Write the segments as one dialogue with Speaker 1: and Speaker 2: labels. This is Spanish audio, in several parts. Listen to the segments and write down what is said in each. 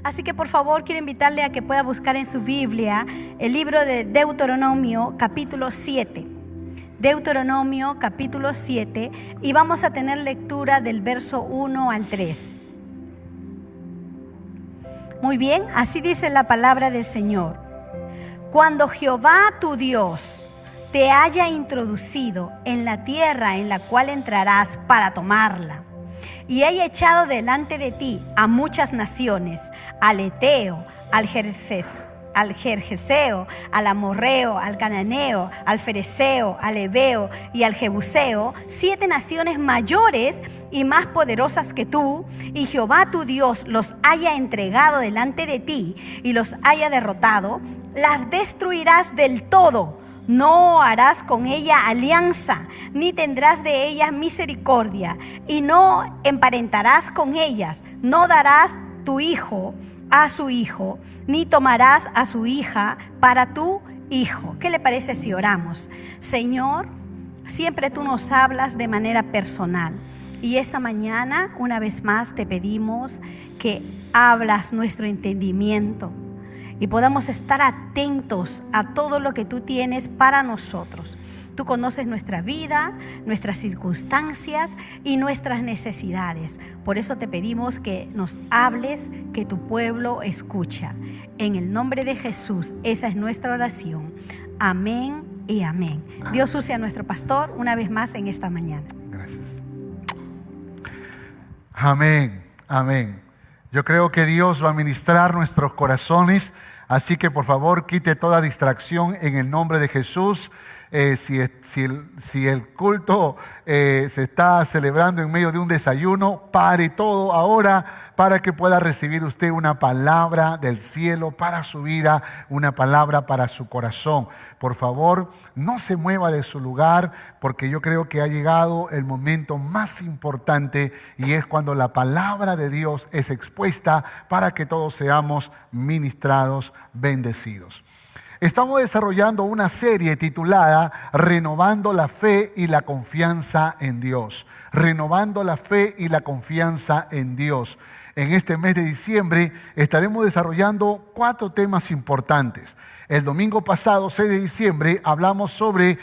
Speaker 1: Así que por favor quiero invitarle a que pueda buscar en su Biblia el libro de Deuteronomio capítulo 7. Deuteronomio capítulo 7 y vamos a tener lectura del verso 1 al 3. Muy bien, así dice la palabra del Señor. Cuando Jehová tu Dios te haya introducido en la tierra en la cual entrarás para tomarla, y haya echado delante de ti a muchas naciones, al Eteo, al Gergeseo, al Amorreo, al Cananeo, al Fereceo, al Heveo y al Jebuseo, 7 naciones mayores y más poderosas que tú, y Jehová tu Dios los haya entregado delante de ti y los haya derrotado, las destruirás del todo. No harás con ella alianza, ni tendrás de ellas misericordia, y no emparentarás con ellas. No darás tu hijo a su hijo, ni tomarás a su hija para tu hijo. ¿Qué le parece si oramos? Señor, siempre tú nos hablas de manera personal. Y esta mañana, una vez más, te pedimos que abras nuestro entendimiento y podamos estar atentos a todo lo que tú tienes para nosotros. Tú conoces nuestra vida, nuestras circunstancias y nuestras necesidades. Por eso te pedimos que nos hables, que tu pueblo escucha. En el nombre de Jesús, esa es nuestra oración. Amén y amén. Dios use a nuestro pastor una vez más en esta mañana.
Speaker 2: Gracias. Amén, amén. Yo creo que Dios va a ministrar nuestros corazones, así que por favor quite toda distracción en el nombre de Jesús. Si el culto se está celebrando en medio de un desayuno, pare todo ahora para que pueda recibir usted una palabra del cielo para su vida, una palabra para su corazón. Por favor, no se mueva de su lugar, porque yo creo que ha llegado el momento más importante, y es cuando la palabra de Dios es expuesta para que todos seamos ministrados, bendecidos. Estamos desarrollando una serie titulada Renovando la fe y la confianza en Dios. Renovando la fe y la confianza en Dios. En este mes de diciembre estaremos desarrollando 4 temas importantes. El domingo pasado, 6 de diciembre, hablamos sobre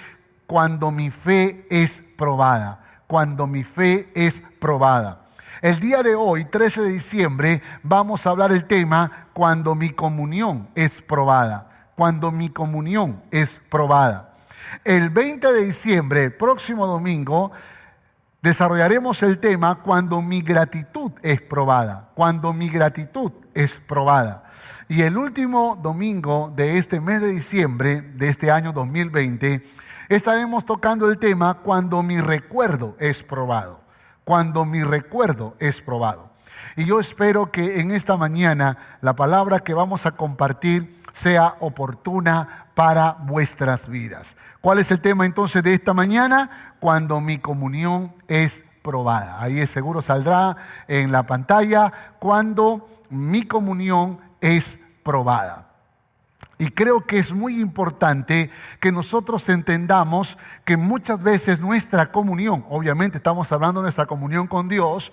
Speaker 2: cuando mi fe es probada. Cuando mi fe es probada. El día de hoy, 13 de diciembre, vamos a hablar el tema cuando mi comunión es probada. Cuando mi comunión es probada. El 20 de diciembre, el próximo domingo, desarrollaremos el tema cuando mi gratitud es probada. Cuando mi gratitud es probada. Y el último domingo de este mes de diciembre, de este año 2020, estaremos tocando el tema cuando mi recuerdo es probado. Cuando mi recuerdo es probado. Y yo espero que en esta mañana la palabra que vamos a compartir sea oportuna para vuestras vidas. ¿Cuál es el tema entonces de esta mañana? Cuando mi comunión es probada. Ahí seguro saldrá en la pantalla, cuando mi comunión es probada. Y creo que es muy importante que nosotros entendamos que muchas veces nuestra comunión, obviamente estamos hablando de nuestra comunión con Dios,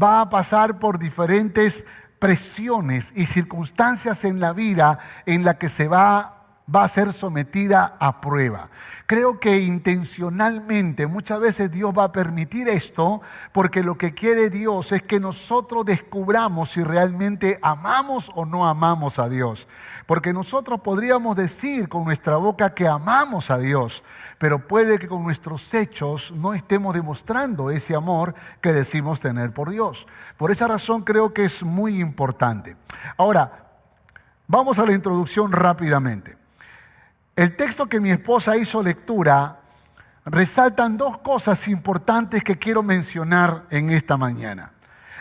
Speaker 2: va a pasar por diferentes presiones y circunstancias en la vida en la que se va a ser sometida a prueba. Creo que intencionalmente muchas veces Dios va a permitir esto, porque lo que quiere Dios es que nosotros descubramos si realmente amamos o no amamos a Dios. Porque nosotros podríamos decir con nuestra boca que amamos a Dios, pero puede que con nuestros hechos no estemos demostrando ese amor que decimos tener por Dios. Por esa razón creo que es muy importante. Ahora, vamos a la introducción rápidamente. El texto que mi esposa hizo lectura resaltan 2 cosas importantes que quiero mencionar en esta mañana.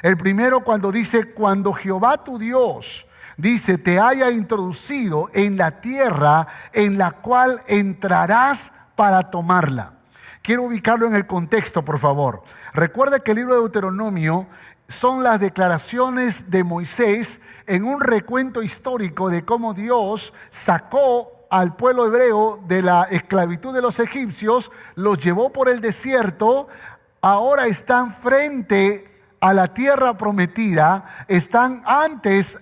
Speaker 2: El primero, cuando dice, cuando Jehová tu Dios, dice, te haya introducido en la tierra en la cual entrarás para tomarla. Quiero ubicarlo en el contexto, por favor. Recuerda que el libro de Deuteronomio son las declaraciones de Moisés en un recuento histórico de cómo Dios sacó al pueblo hebreo de la esclavitud de los egipcios, los llevó por el desierto, ahora están frente a la tierra prometida, están antes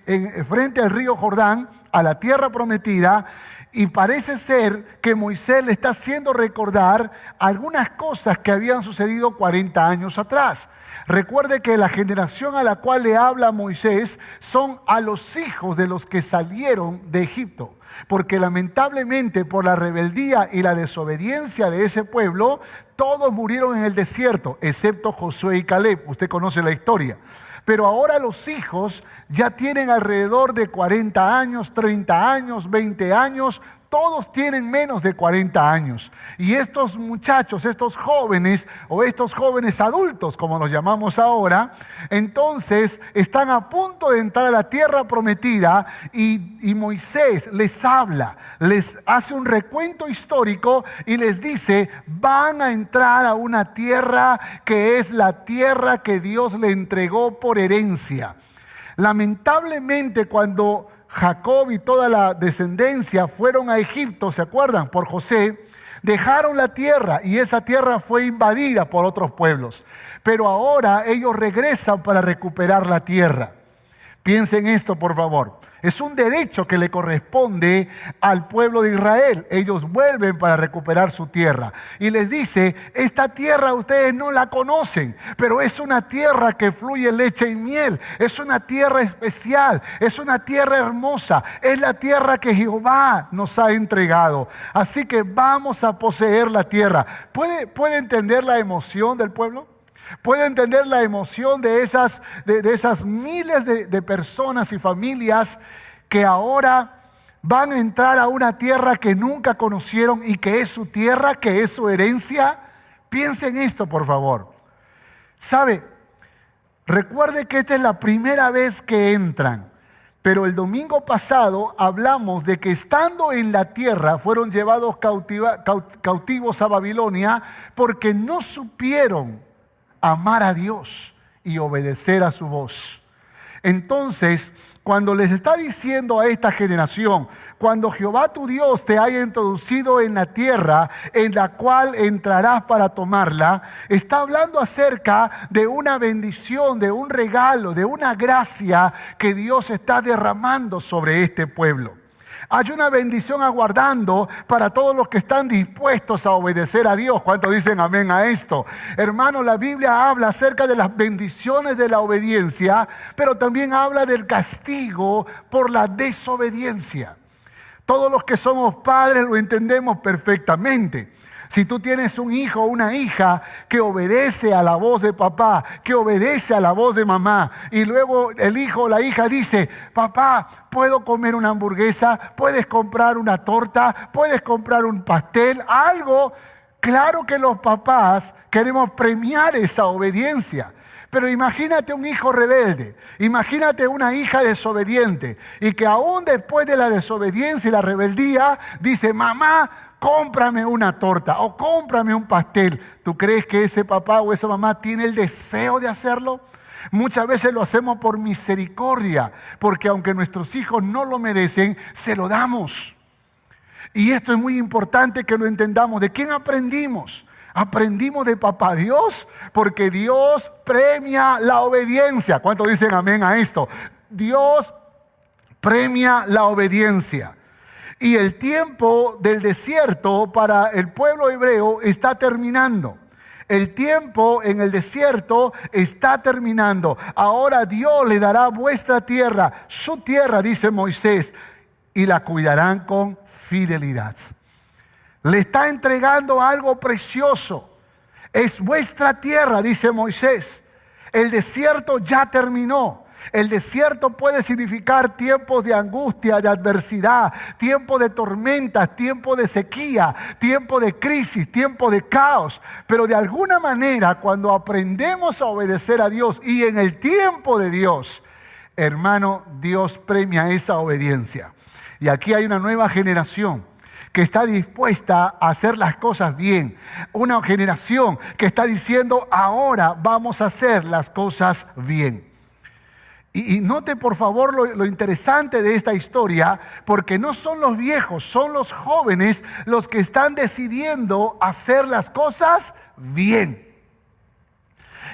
Speaker 2: frente al río Jordán, a la tierra prometida, y parece ser que Moisés le está haciendo recordar algunas cosas que habían sucedido 40 años atrás. Recuerde que la generación a la cual le habla Moisés son a los hijos de los que salieron de Egipto. Porque lamentablemente por la rebeldía y la desobediencia de ese pueblo, todos murieron en el desierto, excepto Josué y Caleb. Usted conoce la historia. Pero ahora los hijos ya tienen alrededor de 40 años, 30 años, 20 años. Todos tienen menos de 40 años. Y estos muchachos, estos jóvenes o estos jóvenes adultos, como los llamamos ahora, entonces están a punto de entrar a la tierra prometida y Moisés les habla, les hace un recuento histórico y les dice, van a entrar a una tierra que es la tierra que Dios le entregó por herencia. Lamentablemente cuando Jacob y toda la descendencia fueron a Egipto, ¿se acuerdan? Por José, dejaron la tierra y esa tierra fue invadida por otros pueblos. Pero ahora ellos regresan para recuperar la tierra. Piensen esto, por favor. Es un derecho que le corresponde al pueblo de Israel. Ellos vuelven para recuperar su tierra. Y les dice, esta tierra ustedes no la conocen, pero es una tierra que fluye leche y miel. Es una tierra especial, es una tierra hermosa. Es la tierra que Jehová nos ha entregado. Así que vamos a poseer la tierra. ¿Puede entender la emoción del pueblo? ¿Puede entender la emoción de esas miles de personas y familias que ahora van a entrar a una tierra que nunca conocieron y que es su tierra, que es su herencia? Piensen esto, por favor. ¿Sabe? Recuerde que esta es la primera vez que entran. Pero el domingo pasado hablamos de que estando en la tierra fueron llevados cautivos a Babilonia porque no supieron amar a Dios y obedecer a su voz. Entonces, cuando les está diciendo a esta generación, cuando Jehová tu Dios te haya introducido en la tierra en la cual entrarás para tomarla, está hablando acerca de una bendición, de un regalo, de una gracia que Dios está derramando sobre este pueblo. Hay una bendición aguardando para todos los que están dispuestos a obedecer a Dios. ¿Cuántos dicen amén a esto? Hermano, la Biblia habla acerca de las bendiciones de la obediencia, pero también habla del castigo por la desobediencia. Todos los que somos padres lo entendemos perfectamente. Si tú tienes un hijo o una hija que obedece a la voz de papá, que obedece a la voz de mamá, y luego el hijo o la hija dice, papá, ¿puedo comer una hamburguesa? ¿Puedes comprar una torta? ¿Puedes comprar un pastel? Algo. Claro que los papás queremos premiar esa obediencia. Pero imagínate un hijo rebelde, imagínate una hija desobediente y que aún después de la desobediencia y la rebeldía dice, mamá, cómprame una torta o cómprame un pastel. ¿Tú crees que ese papá o esa mamá tiene el deseo de hacerlo? Muchas veces lo hacemos por misericordia, porque aunque nuestros hijos no lo merecen, se lo damos. Y esto es muy importante que lo entendamos. ¿De quién aprendimos? Aprendimos de papá Dios, porque Dios premia la obediencia. ¿Cuántos dicen amén a esto? Dios premia la obediencia. Y el tiempo del desierto para el pueblo hebreo está terminando. El tiempo en el desierto está terminando. Ahora Dios le dará vuestra tierra, su tierra, dice Moisés, y la cuidarán con fidelidad. Le está entregando algo precioso. Es vuestra tierra, dice Moisés. El desierto ya terminó. El desierto puede significar tiempos de angustia, de adversidad, tiempos de tormentas, tiempos de sequía, tiempos de crisis, tiempos de caos. Pero de alguna manera, cuando aprendemos a obedecer a Dios y en el tiempo de Dios, hermano, Dios premia esa obediencia. Y aquí hay una nueva generación que está dispuesta a hacer las cosas bien. Una generación que está diciendo, ahora vamos a hacer las cosas bien. Y note por favor lo interesante de esta historia, porque no son los viejos, son los jóvenes los que están decidiendo hacer las cosas bien.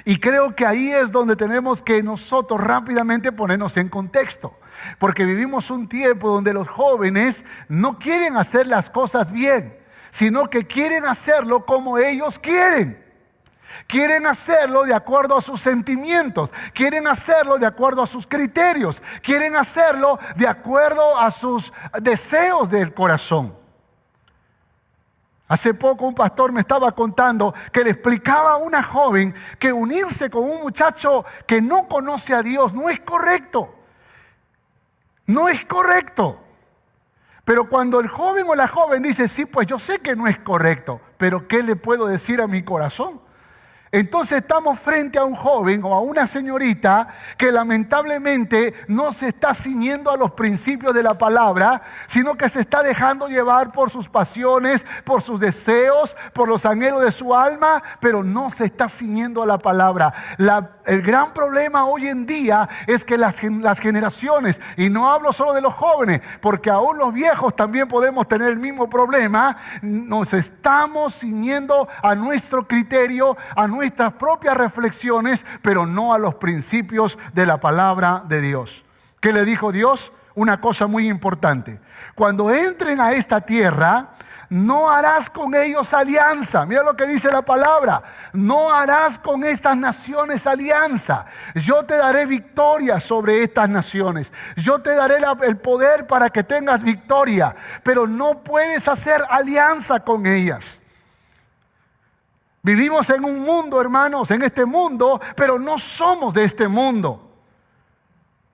Speaker 2: Y creo que ahí es donde tenemos que nosotros rápidamente ponernos en contexto. Porque vivimos un tiempo donde los jóvenes no quieren hacer las cosas bien, sino que quieren hacerlo como ellos quieren. Quieren hacerlo de acuerdo a sus sentimientos, quieren hacerlo de acuerdo a sus criterios, quieren hacerlo de acuerdo a sus deseos del corazón. Hace poco un pastor me estaba contando que le explicaba a una joven que unirse con un muchacho que no conoce a Dios no es correcto. No es correcto. Pero cuando el joven o la joven dice, sí, pues yo sé que no es correcto, pero ¿qué le puedo decir a mi corazón? Entonces estamos frente a un joven o a una señorita que lamentablemente no se está ciñendo a los principios de la palabra, sino que se está dejando llevar por sus pasiones, por sus deseos, por los anhelos de su alma, pero no se está ciñendo a la palabra. El gran problema hoy en día es que las generaciones, y no hablo solo de los jóvenes, porque aún los viejos también podemos tener el mismo problema, nos estamos ciñendo a nuestro criterio, a nuestras propias reflexiones, pero no a los principios de la palabra de Dios. ¿Qué le dijo Dios? Una cosa muy importante. Cuando entren a esta tierra, no harás con ellos alianza. Mira lo que dice la palabra. No harás con estas naciones alianza. Yo te daré victoria sobre estas naciones. Yo te daré el poder para que tengas victoria. Pero no puedes hacer alianza con ellas. Vivimos en un mundo, hermanos, en este mundo, pero no somos de este mundo.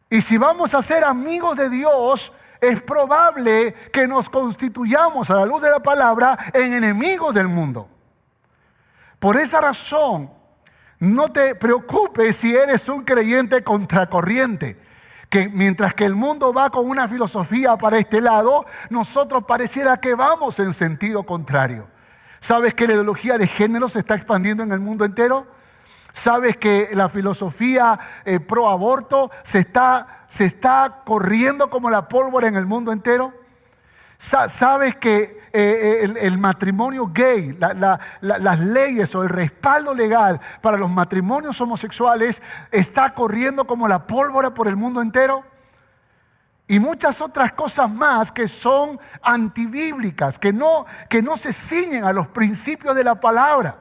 Speaker 2: Y si vamos a ser amigos de Dios, es probable que nos constituyamos a la luz de la palabra en enemigos del mundo. Por esa razón, no te preocupes si eres un creyente contracorriente, que mientras que el mundo va con una filosofía para este lado, nosotros pareciera que vamos en sentido contrario. ¿Sabes que la ideología de género se está expandiendo en el mundo entero? ¿Sabes que la filosofía pro aborto se está corriendo como la pólvora en el mundo entero? ¿Sabes que el matrimonio gay, las leyes o el respaldo legal para los matrimonios homosexuales está corriendo como la pólvora por el mundo entero? Y muchas otras cosas más que son antibíblicas, que no se ciñen a los principios de la palabra.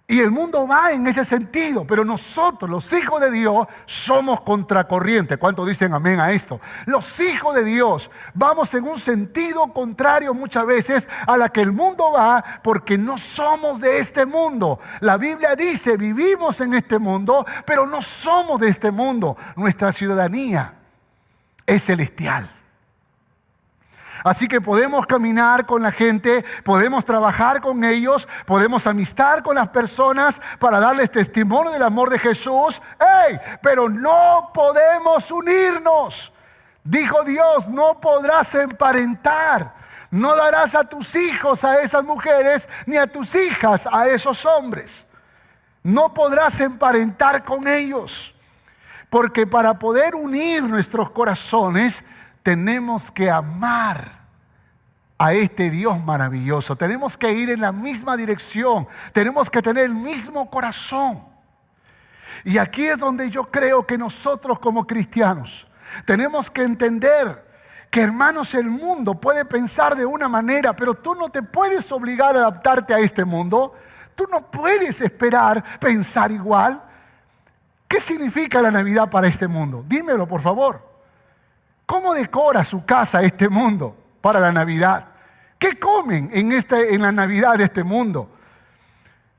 Speaker 2: Y el mundo va en ese sentido, pero nosotros, los hijos de Dios, somos contracorriente. ¿Cuántos dicen amén a esto? Los hijos de Dios vamos en un sentido contrario muchas veces a la que el mundo va, porque no somos de este mundo. La Biblia dice, vivimos en este mundo, pero no somos de este mundo. Nuestra ciudadanía es celestial. Así que podemos caminar con la gente, podemos trabajar con ellos, podemos amistar con las personas para darles testimonio del amor de Jesús. ¡Ey! Pero no podemos unirnos. Dijo Dios, no podrás emparentar. No darás a tus hijos a esas mujeres, ni a tus hijas a esos hombres. No podrás emparentar con ellos. Porque para poder unir nuestros corazones, tenemos que amar a este Dios maravilloso. Tenemos que ir en la misma dirección. Tenemos que tener el mismo corazón. Y aquí es donde yo creo que nosotros como cristianos tenemos que entender que, hermanos, el mundo puede pensar de una manera, pero tú no te puedes obligar a adaptarte a este mundo. Tú no puedes esperar pensar igual. ¿Qué significa la Navidad para este mundo? Dímelo, por favor. ¿Cómo decora su casa este mundo para la Navidad? ¿Qué comen en la Navidad de este mundo?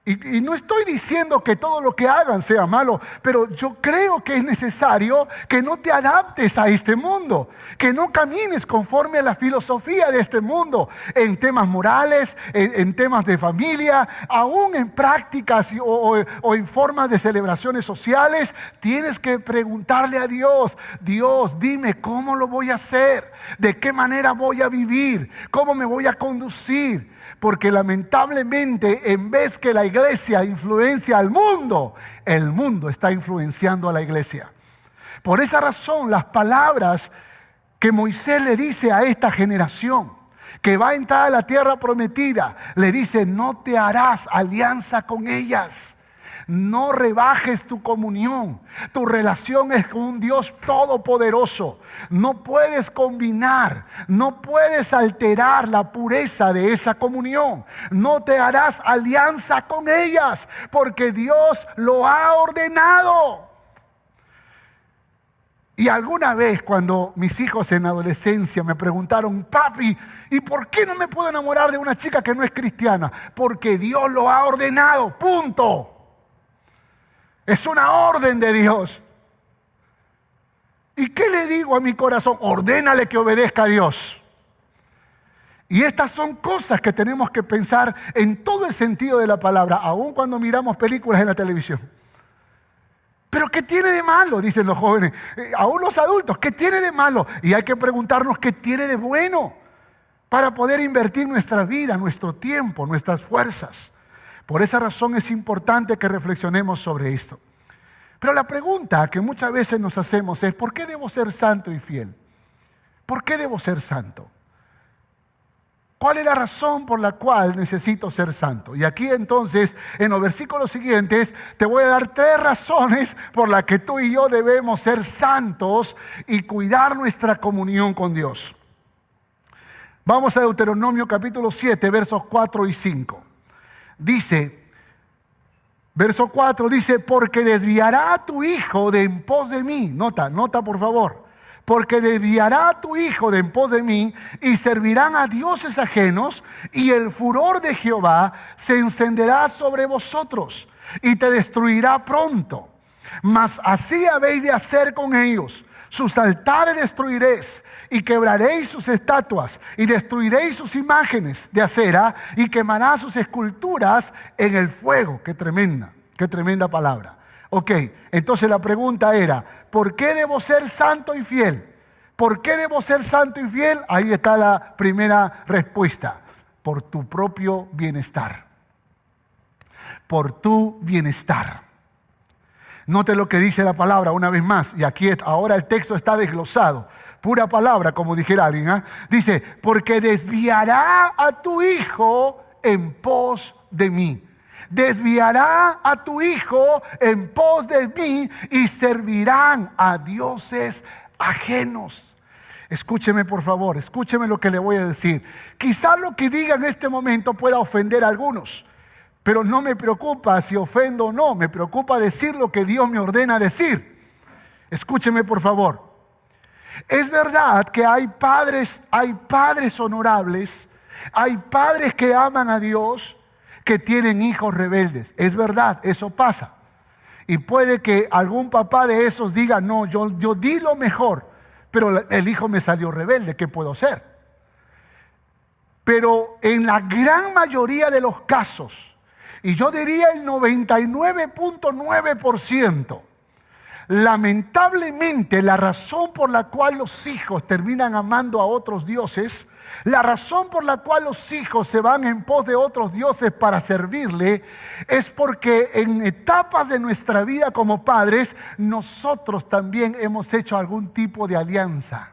Speaker 2: Y no estoy diciendo que todo lo que hagan sea malo, pero yo creo que es necesario que no te adaptes a este mundo, que no camines conforme a la filosofía de este mundo, en temas morales, en temas de familia, aún en prácticas o en formas de celebraciones sociales. Tienes que preguntarle a Dios, Dios, dime cómo lo voy a hacer, de qué manera voy a vivir, cómo me voy a conducir. Porque lamentablemente, en vez que la iglesia influencia al mundo, el mundo está influenciando a la iglesia. Por esa razón, las palabras que Moisés le dice a esta generación que va a entrar a la tierra prometida, le dice, no te harás alianza con ellas. No rebajes tu comunión. Tu relación es con un Dios todopoderoso. No puedes combinar, no puedes alterar la pureza de esa comunión. No te harás alianza con ellas, porque Dios lo ha ordenado. Y alguna vez cuando mis hijos en adolescencia me preguntaron: papi, ¿y por qué no me puedo enamorar de una chica que no es cristiana? Porque Dios lo ha ordenado, punto. Es una orden de Dios. ¿Y qué le digo a mi corazón? Ordénale que obedezca a Dios. Y estas son cosas que tenemos que pensar en todo el sentido de la palabra, aun cuando miramos películas en la televisión. ¿Pero qué tiene de malo?, dicen los jóvenes. Aún los adultos, ¿qué tiene de malo? Y hay que preguntarnos qué tiene de bueno para poder invertir nuestra vida, nuestro tiempo, nuestras fuerzas. Por esa razón es importante que reflexionemos sobre esto. Pero la pregunta que muchas veces nos hacemos es: ¿por qué debo ser santo y fiel? ¿Por qué debo ser santo? ¿Cuál es la razón por la cual necesito ser santo? Y aquí entonces, en los versículos siguientes, te voy a dar 3 razones por las que tú y yo debemos ser santos y cuidar nuestra comunión con Dios. Vamos a Deuteronomio capítulo 7, versos 4 y 5. Dice, verso 4 dice: porque desviará a tu hijo de en pos de mí. Nota por favor. Porque desviará a tu hijo de en pos de mí, y servirán a dioses ajenos, y el furor de Jehová se encenderá sobre vosotros, y te destruirá pronto. Mas así habéis de hacer con ellos: sus altares destruiréis, y quebraréis sus estatuas, y destruiréis sus imágenes de acera, y quemará sus esculturas en el fuego. Qué tremenda palabra. Ok, entonces la pregunta era: ¿por qué debo ser santo y fiel? ¿Por qué debo ser santo y fiel? Ahí está la primera respuesta: por tu propio bienestar. Por tu bienestar. Note lo que dice la palabra una vez más, y aquí ahora el texto está desglosado. Pura palabra, como dijera alguien, ¿eh? Dice: porque desviará a tu hijo en pos de mí. Desviará a tu hijo en pos de mí, y servirán a dioses ajenos. Escúcheme por favor, escúcheme lo que le voy a decir. Quizá lo que diga en este momento pueda ofender a algunos, pero no me preocupa si ofendo o no. Me preocupa decir lo que Dios me ordena decir. Escúcheme por favor. Es verdad que hay padres honorables, hay padres que aman a Dios, que tienen hijos rebeldes. Es verdad, eso pasa. Y puede que algún papá de esos diga: no, yo di lo mejor, pero el hijo me salió rebelde, ¿qué puedo hacer? Pero en la gran mayoría de los casos, y yo diría el 99.9%, lamentablemente la razón por la cual los hijos terminan amando a otros dioses, la razón por la cual los hijos se van en pos de otros dioses para servirle, es porque en etapas de nuestra vida como padres, nosotros también hemos hecho algún tipo de alianza.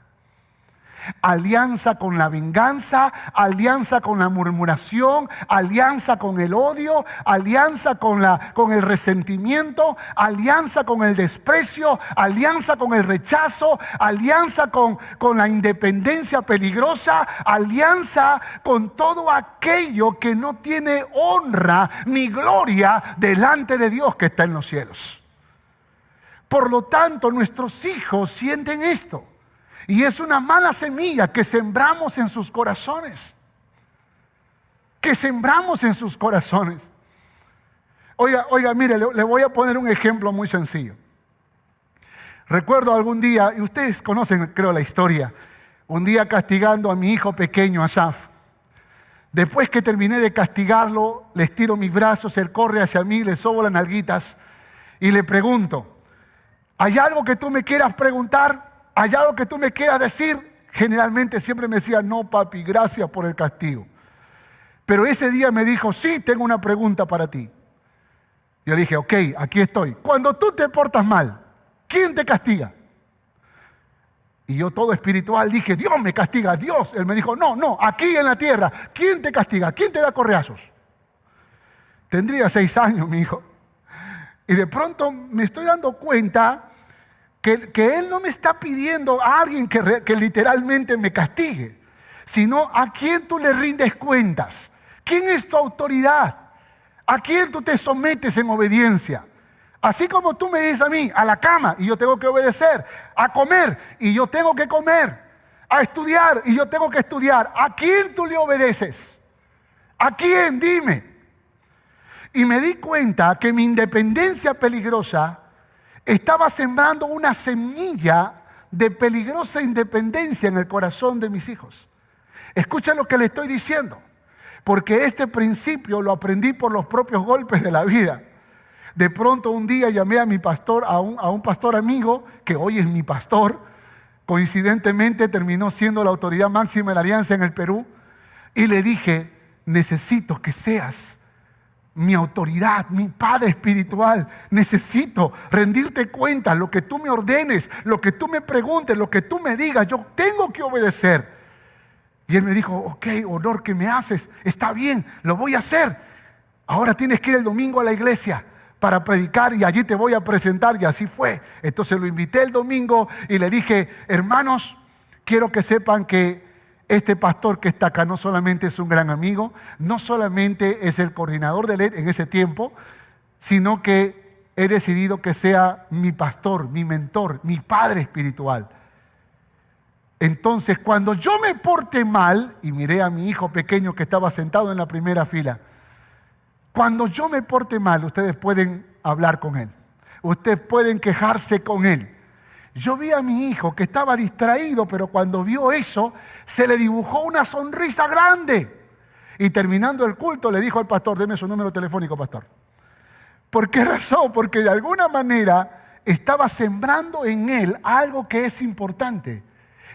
Speaker 2: Alianza con la venganza, alianza con la murmuración, alianza con el odio, alianza con el resentimiento, alianza con el desprecio, alianza con el rechazo, alianza con la independencia peligrosa, alianza con todo aquello que no tiene honra ni gloria delante de Dios que está en los cielos. Por lo tanto, nuestros hijos sienten esto. Y es una mala semilla que sembramos en sus corazones. Oiga, mire, le voy a poner un ejemplo muy sencillo. Recuerdo algún día, y ustedes conocen, creo, la historia. Un día castigando a mi hijo pequeño, Asaf. Después que terminé de castigarlo, le estiro mis brazos, él corre hacia mí, le sobo las nalguitas y le pregunto: ¿hay algo que tú me quieras preguntar? ¿Hay algo que tú me quieras decir? Generalmente siempre me decía: no, papi, gracias por el castigo. Pero ese día me dijo: sí, tengo una pregunta para ti. Yo dije: ok, aquí estoy. Cuando tú te portas mal, ¿quién te castiga? Y yo, todo espiritual, dije: Dios me castiga, Dios. Él me dijo: no, aquí en la tierra, ¿quién te castiga? ¿Quién te da correazos? Tendría 6 años mi hijo. Y de pronto me estoy dando cuenta que Él no me está pidiendo a alguien que literalmente me castigue, sino a quién tú le rindes cuentas. ¿Quién es tu autoridad? ¿A quién tú te sometes en obediencia? Así como tú me dices a mí, a la cama, y yo tengo que obedecer, a comer, y yo tengo que comer, a estudiar, y yo tengo que estudiar. ¿A quién tú le obedeces? ¿A quién? Dime. Y me di cuenta que mi independencia peligrosa estaba sembrando una semilla de peligrosa independencia en el corazón de mis hijos. Escucha lo que le estoy diciendo, porque este principio lo aprendí por los propios golpes de la vida. De pronto un día llamé a mi pastor, a un pastor amigo, que hoy es mi pastor, coincidentemente terminó siendo la autoridad máxima de la Alianza en el Perú, y le dije: necesito que seas mi autoridad, mi padre espiritual. Necesito rendirte cuenta, lo que tú me ordenes, lo que tú me preguntes, lo que tú me digas, yo tengo que obedecer. Y él me dijo: ok, honor que me haces, está bien, lo voy a hacer. Ahora tienes que ir el domingo a la iglesia para predicar y allí te voy a presentar. Y así fue. Entonces lo invité el domingo y le dije: hermanos, quiero que sepan que este pastor que está acá no solamente es un gran amigo, no solamente es el coordinador de LED en ese tiempo, sino que he decidido que sea mi pastor, mi mentor, mi padre espiritual. Entonces, cuando yo me porte mal, y miré a mi hijo pequeño que estaba sentado en la primera fila, cuando yo me porte mal, ustedes pueden hablar con él, ustedes pueden quejarse con él. Yo vi a mi hijo que estaba distraído, pero cuando vio eso, se le dibujó una sonrisa grande. Y terminando el culto, le dijo al pastor: deme su número telefónico, pastor. ¿Por qué razón? Porque de alguna manera estaba sembrando en él algo que es importante.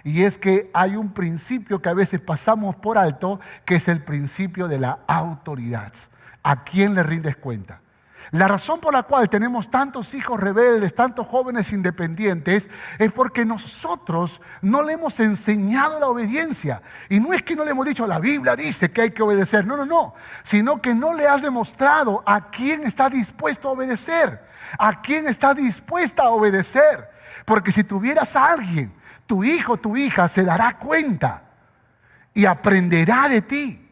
Speaker 2: Y es que hay un principio que a veces pasamos por alto, que es el principio de la autoridad. ¿A quién le rindes cuenta? La razón por la cual tenemos tantos hijos rebeldes, tantos jóvenes independientes, es porque nosotros no le hemos enseñado la obediencia. Y no es que no le hemos dicho: la Biblia dice que hay que obedecer. No. Sino que no le has demostrado a quién está dispuesto a obedecer. A quién está dispuesta a obedecer. Porque si tuvieras a alguien, tu hijo, tu hija se dará cuenta y aprenderá de ti.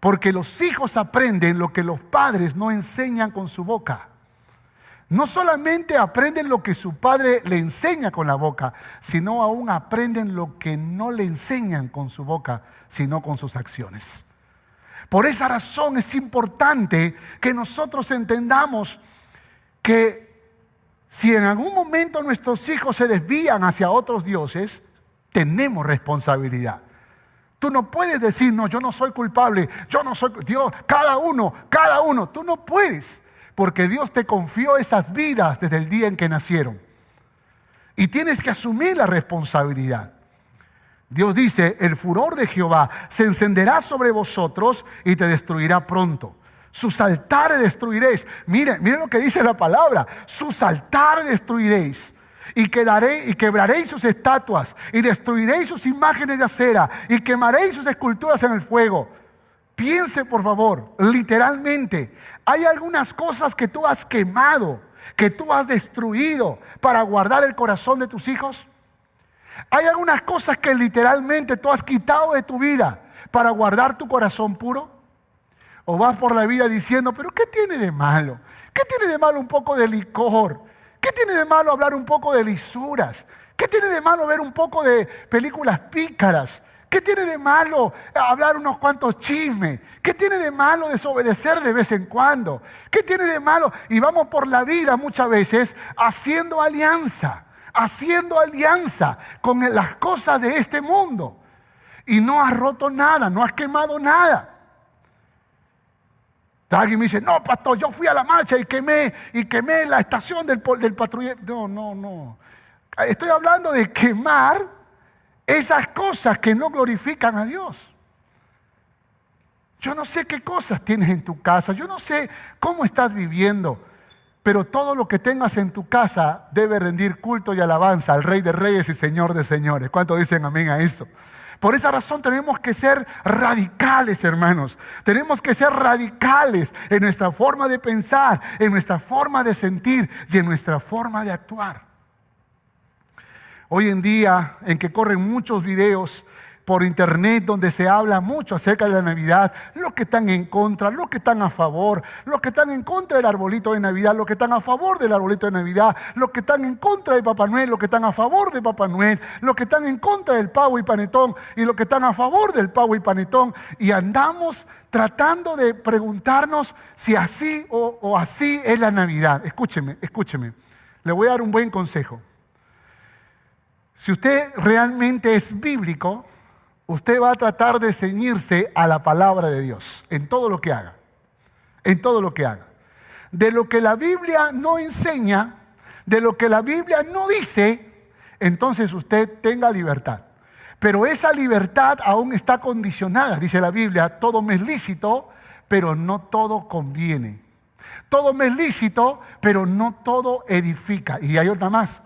Speaker 2: Porque los hijos aprenden lo que los padres no enseñan con su boca. No solamente aprenden lo que su padre le enseña con la boca, sino aún aprenden lo que no le enseñan con su boca, sino con sus acciones. Por esa razón es importante que nosotros entendamos que si en algún momento nuestros hijos se desvían hacia otros dioses, tenemos responsabilidad. Tú no puedes decir: no, yo no soy culpable, yo no soy Dios, cada uno. Tú no puedes, porque Dios te confió esas vidas desde el día en que nacieron. Y tienes que asumir la responsabilidad. Dios dice: el furor de Jehová se encenderá sobre vosotros y te destruirá pronto. Sus altares destruiréis. Miren lo que dice la palabra: sus altares destruiréis. Y quebraréis sus estatuas, y destruiréis sus imágenes de acera, y quemaréis sus esculturas en el fuego. Piense, por favor, literalmente, hay algunas cosas que tú has quemado, que tú has destruido para guardar el corazón de tus hijos. Hay algunas cosas que literalmente tú has quitado de tu vida para guardar tu corazón puro. O vas por la vida diciendo: pero ¿qué tiene de malo? ¿Qué tiene de malo un poco de licor? ¿Qué tiene de malo hablar un poco de lisuras? ¿Qué tiene de malo ver un poco de películas pícaras? ¿Qué tiene de malo hablar unos cuantos chismes? ¿Qué tiene de malo desobedecer de vez en cuando? ¿Qué tiene de malo? Y vamos por la vida muchas veces haciendo alianza con las cosas de este mundo. Y no has roto nada, no has quemado nada. Alguien me dice: no, pastor, yo fui a la marcha y quemé la estación del patrullero. No. Estoy hablando de quemar esas cosas que no glorifican a Dios. Yo no sé qué cosas tienes en tu casa, yo no sé cómo estás viviendo, pero todo lo que tengas en tu casa debe rendir culto y alabanza al Rey de Reyes y Señor de Señores. ¿Cuántos dicen amén a eso? Por esa razón tenemos que ser radicales, hermanos. Tenemos que ser radicales en nuestra forma de pensar, en nuestra forma de sentir y en nuestra forma de actuar. Hoy en día, en que corren muchos videos por internet donde se habla mucho acerca de la Navidad, los que están en contra, los que están a favor, los que están en contra del arbolito de Navidad, los que están a favor del arbolito de Navidad, los que están en contra de Papá Noel, los que están a favor de Papá Noel, los que están en contra del pavo y panetón y los que están a favor del pavo y panetón, y andamos tratando de preguntarnos si así o así es la Navidad. Escúcheme, le voy a dar un buen consejo. Si usted realmente es bíblico, usted va a tratar de ceñirse a la palabra de Dios en todo lo que haga. En todo lo que haga. De lo que la Biblia no enseña, de lo que la Biblia no dice, entonces usted tenga libertad. Pero esa libertad aún está condicionada, dice la Biblia, todo me es lícito, pero no todo conviene. Todo me es lícito, pero no todo edifica. Y hay una más.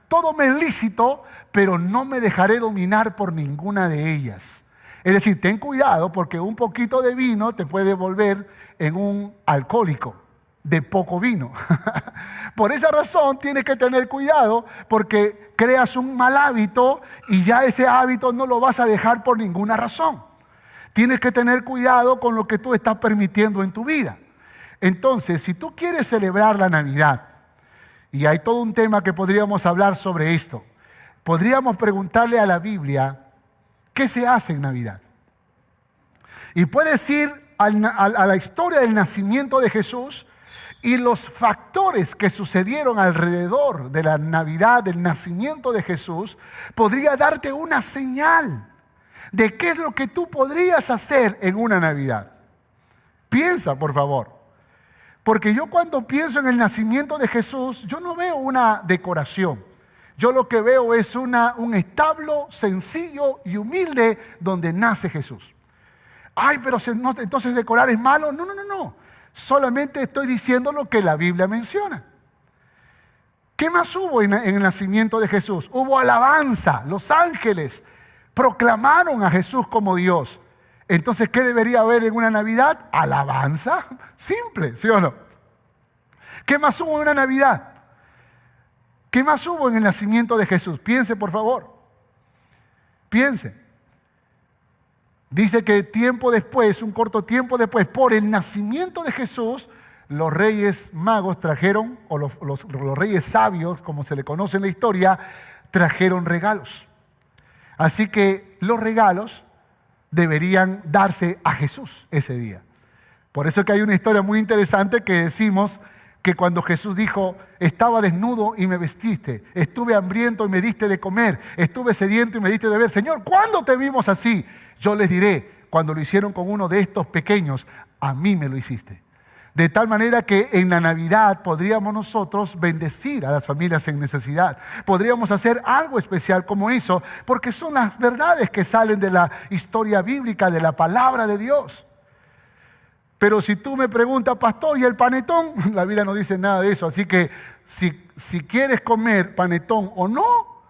Speaker 2: Todo me es lícito, pero no me dejaré dominar por ninguna de ellas. Es decir, ten cuidado porque un poquito de vino te puede volver en un alcohólico de poco vino. Por esa razón tienes que tener cuidado porque creas un mal hábito y ya ese hábito no lo vas a dejar por ninguna razón. Tienes que tener cuidado con lo que tú estás permitiendo en tu vida. Entonces, si tú quieres celebrar la Navidad, y hay todo un tema que podríamos hablar sobre esto, podríamos preguntarle a la Biblia, ¿qué se hace en Navidad? Y puedes ir a la historia del nacimiento de Jesús y los factores que sucedieron alrededor de la Navidad, del nacimiento de Jesús, podría darte una señal de qué es lo que tú podrías hacer en una Navidad. Piensa, por favor. Porque yo cuando pienso en el nacimiento de Jesús, yo no veo una decoración. Yo lo que veo es un establo sencillo y humilde donde nace Jesús. Ay, pero entonces decorar es malo. No. Solamente estoy diciendo lo que la Biblia menciona. ¿Qué más hubo en el nacimiento de Jesús? Hubo alabanza. Los ángeles proclamaron a Jesús como Dios. Entonces, ¿qué debería haber en una Navidad? Alabanza. Simple, ¿sí o no? ¿Qué más hubo en una Navidad? ¿Qué más hubo en el nacimiento de Jesús? Piense, por favor. Piense. Dice que tiempo después, un corto tiempo después, por el nacimiento de Jesús, los reyes magos trajeron, o los reyes sabios, como se le conoce en la historia, trajeron regalos. Así que los regalos deberían darse a Jesús ese día. Por eso que hay una historia muy interesante que decimos que cuando Jesús dijo, estaba desnudo y me vestiste, estuve hambriento y me diste de comer, estuve sediento y me diste de beber. Señor, ¿cuándo te vimos así? Yo les diré, cuando lo hicieron con uno de estos pequeños, a mí me lo hiciste. De tal manera que en la Navidad podríamos nosotros bendecir a las familias en necesidad. Podríamos hacer algo especial como eso, porque son las verdades que salen de la historia bíblica, de la palabra de Dios. Pero si tú me preguntas, pastor, ¿y el panetón? La Biblia no dice nada de eso. Así que si quieres comer panetón o no,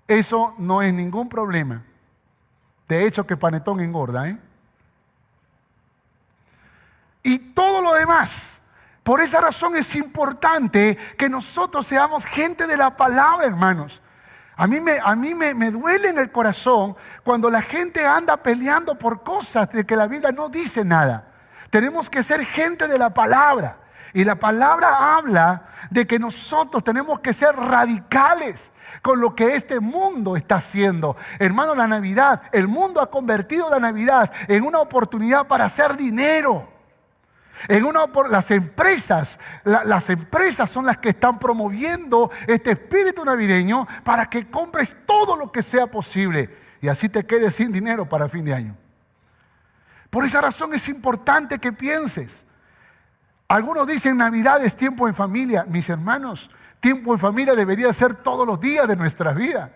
Speaker 2: eso no es ningún problema. De hecho, que panetón engorda, ¿eh? Y todo lo demás. Por esa razón es importante que nosotros seamos gente de la palabra, hermanos. A mí me duele en el corazón cuando la gente anda peleando por cosas de que la Biblia no dice nada. Tenemos que ser gente de la palabra. Y la palabra habla de que nosotros tenemos que ser radicales con lo que este mundo está haciendo. Hermano, la Navidad, el mundo ha convertido la Navidad en una oportunidad para hacer dinero. Las empresas son las que están promoviendo este espíritu navideño para que compres todo lo que sea posible y así te quedes sin dinero para fin de año. Por esa razón es importante que pienses. Algunos dicen Navidad es tiempo en familia. Mis hermanos, tiempo en familia debería ser todos los días de nuestras vidas.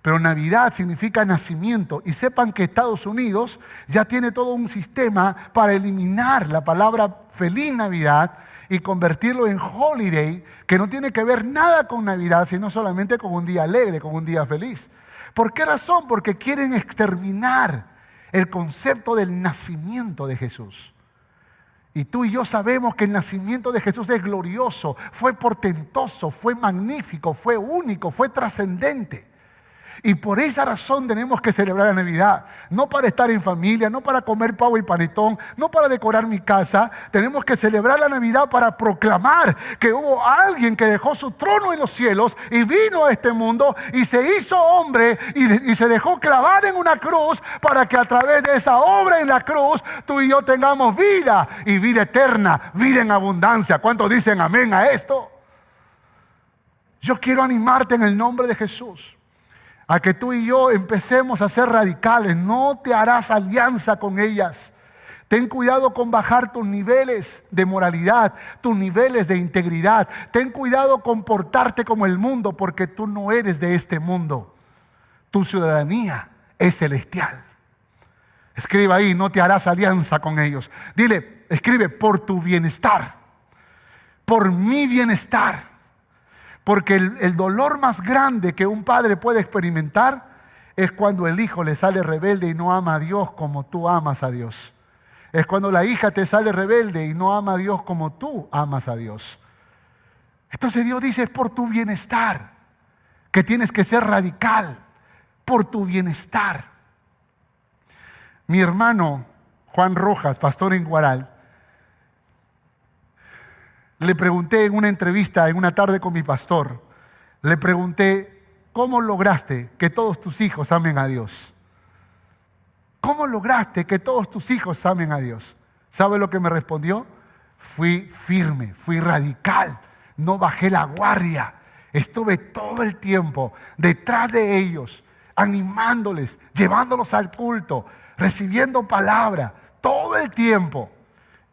Speaker 2: pero Navidad significa nacimiento. Y sepan que Estados Unidos ya tiene todo un sistema para eliminar la palabra Feliz Navidad y convertirlo en holiday, que no tiene que ver nada con Navidad, sino solamente con un día alegre, con un día feliz. ¿Por qué razón? Porque quieren exterminar el concepto del nacimiento de Jesús. Y tú y yo sabemos que el nacimiento de Jesús es glorioso, fue portentoso, fue magnífico, fue único, fue trascendente. Y por esa razón tenemos que celebrar la Navidad. No para estar en familia, no para comer pavo y panetón, no para decorar mi casa. Tenemos que celebrar la Navidad para proclamar que hubo alguien que dejó su trono en los cielos y vino a este mundo y se hizo hombre y se dejó clavar en una cruz para que a través de esa obra en la cruz tú y yo tengamos vida y vida eterna, vida en abundancia. ¿Cuántos dicen amén a esto? Yo quiero animarte en el nombre de Jesús a que tú y yo empecemos a ser radicales. No te harás alianza con ellas. Ten cuidado con bajar tus niveles de moralidad, tus niveles de integridad. Ten cuidado con portarte como el mundo, porque tú no eres de este mundo. Tu ciudadanía es celestial. Escribe ahí, no te harás alianza con ellos. Dile, escribe, por tu bienestar, por mi bienestar. Porque el dolor más grande que un padre puede experimentar es cuando el hijo le sale rebelde y no ama a Dios como tú amas a Dios. Es cuando la hija te sale rebelde y no ama a Dios como tú amas a Dios. Entonces Dios dice, es por tu bienestar que tienes que ser radical, por tu bienestar. Mi hermano Juan Rojas, pastor en Guaral, le pregunté en una entrevista, en una tarde con mi pastor, le pregunté, ¿cómo lograste que todos tus hijos amen a Dios? ¿Cómo lograste que todos tus hijos amen a Dios? ¿Sabe lo que me respondió? Fui firme, fui radical, no bajé la guardia. Estuve todo el tiempo detrás de ellos, animándoles, llevándolos al culto, recibiendo palabra, todo el tiempo.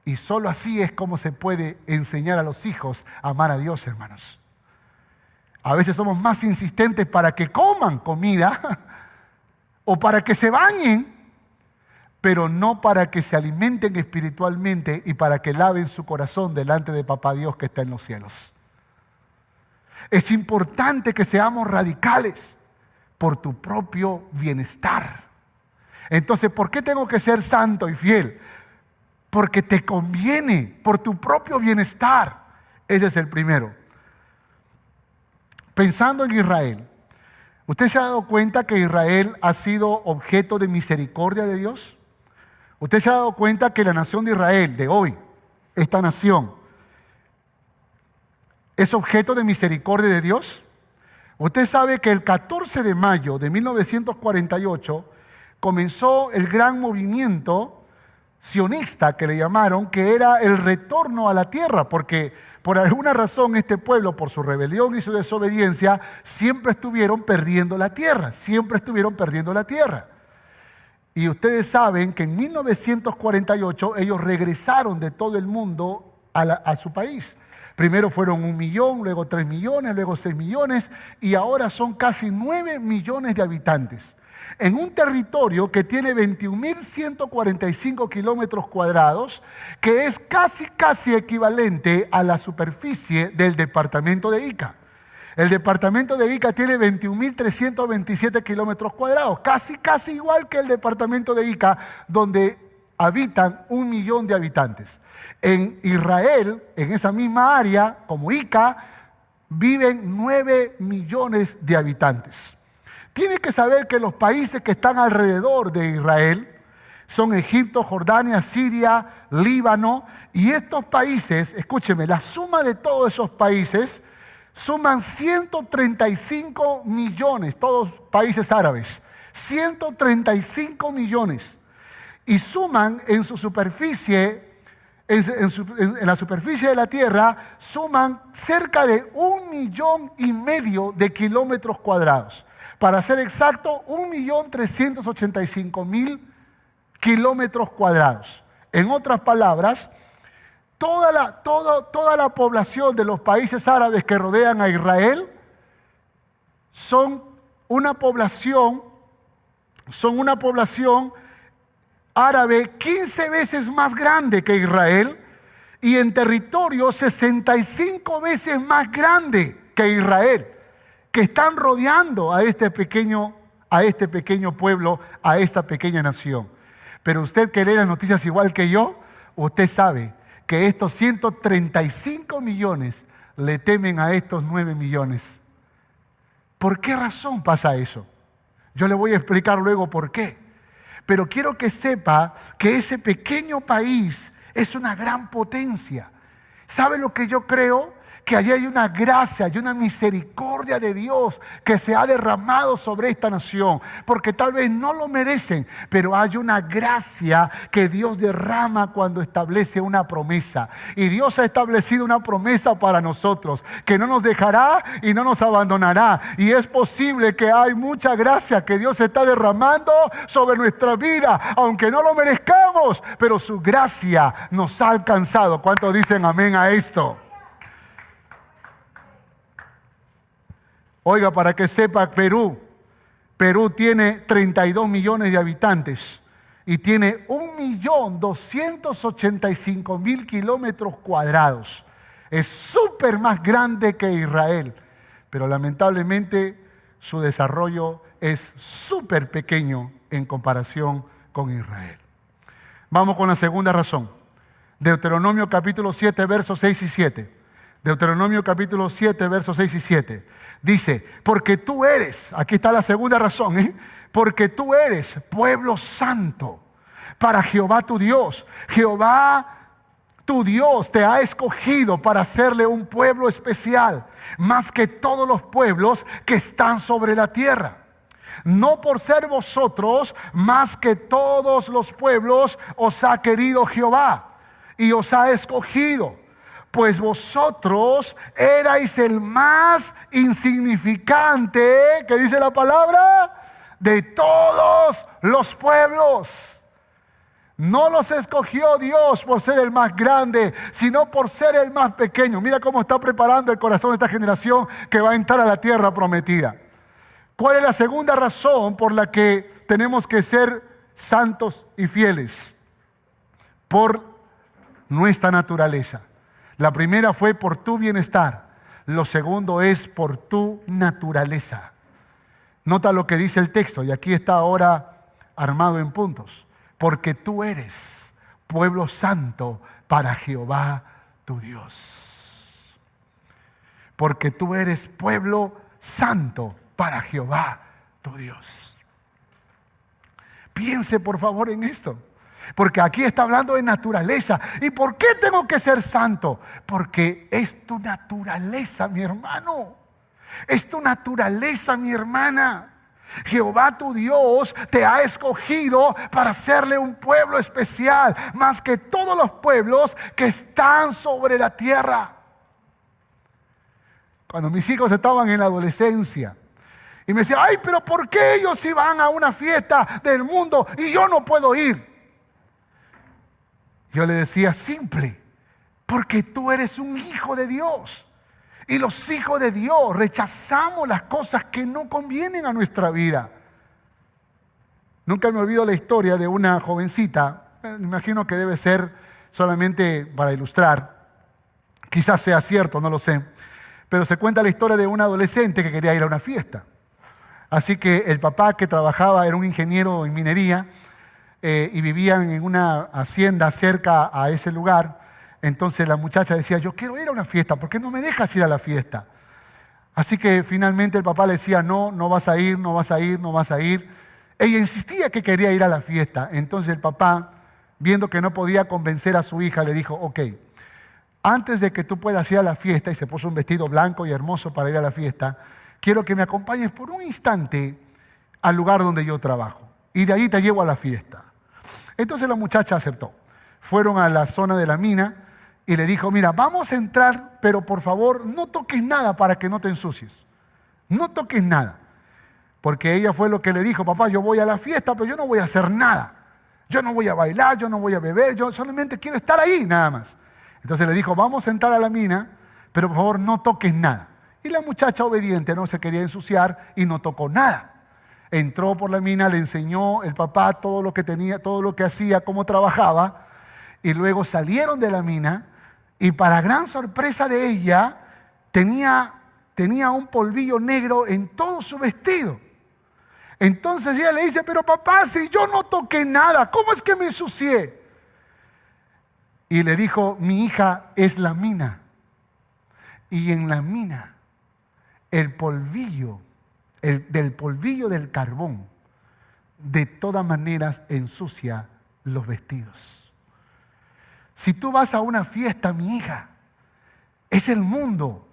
Speaker 2: Y solo así es como se puede enseñar a los hijos a amar a Dios, hermanos. A veces somos más insistentes para que coman comida o para que se bañen, pero no para que se alimenten espiritualmente y para que laven su corazón delante de Papá Dios que está en los cielos. Es importante que seamos radicales por tu propio bienestar. Entonces, ¿por qué tengo que ser santo y fiel? Porque te conviene, por tu propio bienestar. Ese es el primero. Pensando en Israel, ¿usted se ha dado cuenta que Israel ha sido objeto de misericordia de Dios? ¿Usted se ha dado cuenta que la nación de Israel de hoy, esta nación, es objeto de misericordia de Dios? Usted sabe que el 14 de mayo de 1948 comenzó el gran movimiento sionista que le llamaron, que era el retorno a la tierra, porque por alguna razón este pueblo, por su rebelión y su desobediencia, siempre estuvieron perdiendo la tierra, Y ustedes saben que en 1948 ellos regresaron de todo el mundo a su país. Primero fueron 1 millón, luego 3 millones, luego 6 millones y ahora son casi 9 millones de habitantes. En un territorio que tiene 21.145 kilómetros cuadrados, que es casi equivalente a la superficie del departamento de Ica. El departamento de Ica tiene 21.327 kilómetros cuadrados, casi igual que el departamento de Ica, donde habitan 1 millón de habitantes. En Israel, en esa misma área, como Ica, viven 9 millones de habitantes. Tiene que saber que los países que están alrededor de Israel son Egipto, Jordania, Siria, Líbano. Y estos países, escúcheme, la suma de todos esos países suman 135 millones, todos países árabes, 135 millones. Y suman en su superficie, en la superficie de la tierra, suman cerca de 1,5 millones de kilómetros cuadrados. Para ser exacto, 1.385.000 kilómetros cuadrados. En otras palabras, toda la población de los países árabes que rodean a Israel son una población árabe 15 veces más grande que Israel y en territorio 65 veces más grande que Israel, que están rodeando a este pequeño pueblo, a esta pequeña nación. Pero usted que lee las noticias igual que yo, usted sabe que estos 135 millones le temen a estos 9 millones. ¿Por qué razón pasa eso? Yo le voy a explicar luego por qué. Pero quiero que sepa que ese pequeño país es una gran potencia. ¿Sabe lo que yo creo? Que allí hay una gracia y una misericordia de Dios que se ha derramado sobre esta nación, porque tal vez no lo merecen, pero hay una gracia que Dios derrama cuando establece una promesa. Y Dios ha establecido una promesa para nosotros, que no nos dejará y no nos abandonará. Y es posible que hay mucha gracia que Dios está derramando sobre nuestra vida, aunque no lo merezcamos, pero su gracia nos ha alcanzado. ¿Cuántos dicen amén a esto? Oiga, para que sepa, Perú tiene 32 millones de habitantes y tiene 1.285.000 kilómetros cuadrados. Es súper más grande que Israel, pero lamentablemente su desarrollo es súper pequeño en comparación con Israel. Vamos con la segunda razón. Deuteronomio capítulo 7, versos 6 y 7. Deuteronomio capítulo 7, versos 6 y 7. Dice, porque tú eres, aquí está la segunda razón, porque tú eres pueblo santo para Jehová tu Dios. Jehová tu Dios te ha escogido para hacerle un pueblo especial, más que todos los pueblos que están sobre la tierra. No por ser vosotros más que todos los pueblos os ha querido Jehová y os ha escogido. Pues vosotros erais el más insignificante, ¿qué dice la palabra? De todos los pueblos. No los escogió Dios por ser el más grande, sino por ser el más pequeño. Mira cómo está preparando el corazón de esta generación que va a entrar a la tierra prometida. ¿Cuál es la segunda razón por la que tenemos que ser santos y fieles? Por nuestra naturaleza. La primera fue por tu bienestar. Lo segundo es por tu naturaleza. Nota lo que dice el texto, y aquí está ahora armado en puntos. Porque tú eres pueblo santo para Jehová tu Dios. Porque tú eres pueblo santo para Jehová tu Dios. Piense por favor en esto. Porque aquí está hablando de naturaleza. ¿Y por qué tengo que ser santo? Porque es tu naturaleza, mi hermano. Es tu naturaleza, mi hermana. Jehová tu Dios te ha escogido para hacerle un pueblo especial, más que todos los pueblos que están sobre la tierra. Cuando mis hijos estaban en la adolescencia y me decían, ay, pero ¿por qué ellos sí van a una fiesta del mundo y yo no puedo ir? Yo le decía, simple, porque tú eres un hijo de Dios. Y los hijos de Dios rechazamos las cosas que no convienen a nuestra vida. Nunca me olvido la historia de una jovencita, me imagino que debe ser solamente para ilustrar, quizás sea cierto, no lo sé, pero se cuenta la historia de un adolescente que quería ir a una fiesta. Así que el papá, que trabajaba, era un ingeniero en minería, y vivían en una hacienda cerca a ese lugar. Entonces la muchacha decía, yo quiero ir a una fiesta, ¿por qué no me dejas ir a la fiesta? Así que finalmente el papá le decía, no, no vas a ir, no vas a ir, no vas a ir. Ella insistía que quería ir a la fiesta. Entonces el papá, viendo que no podía convencer a su hija, le dijo, ok, antes de que tú puedas ir a la fiesta, y se puso un vestido blanco y hermoso para ir a la fiesta, quiero que me acompañes por un instante al lugar donde yo trabajo, y de ahí te llevo a la fiesta. Entonces la muchacha aceptó. Fueron a la zona de la mina y le dijo, mira, vamos a entrar, pero por favor no toques nada para que no te ensucies. No toques nada. Porque ella fue lo que le dijo, papá, yo voy a la fiesta, pero yo no voy a hacer nada. Yo no voy a bailar, yo no voy a beber, yo solamente quiero estar ahí nada más. Entonces le dijo, vamos a entrar a la mina, pero por favor no toques nada. Y la muchacha obediente no se quería ensuciar y no tocó nada. Entró por la mina, le enseñó el papá todo lo que tenía, todo lo que hacía, cómo trabajaba. Y luego salieron de la mina y para gran sorpresa de ella, tenía un polvillo negro en todo su vestido. Entonces ella le dice, pero papá, si yo no toqué nada, ¿cómo es que me ensucié? Y le dijo, mi hija, es la mina. Y en la mina, el polvillo, del polvillo del carbón, de todas maneras ensucia los vestidos. Si tú vas a una fiesta, mi hija, es el mundo.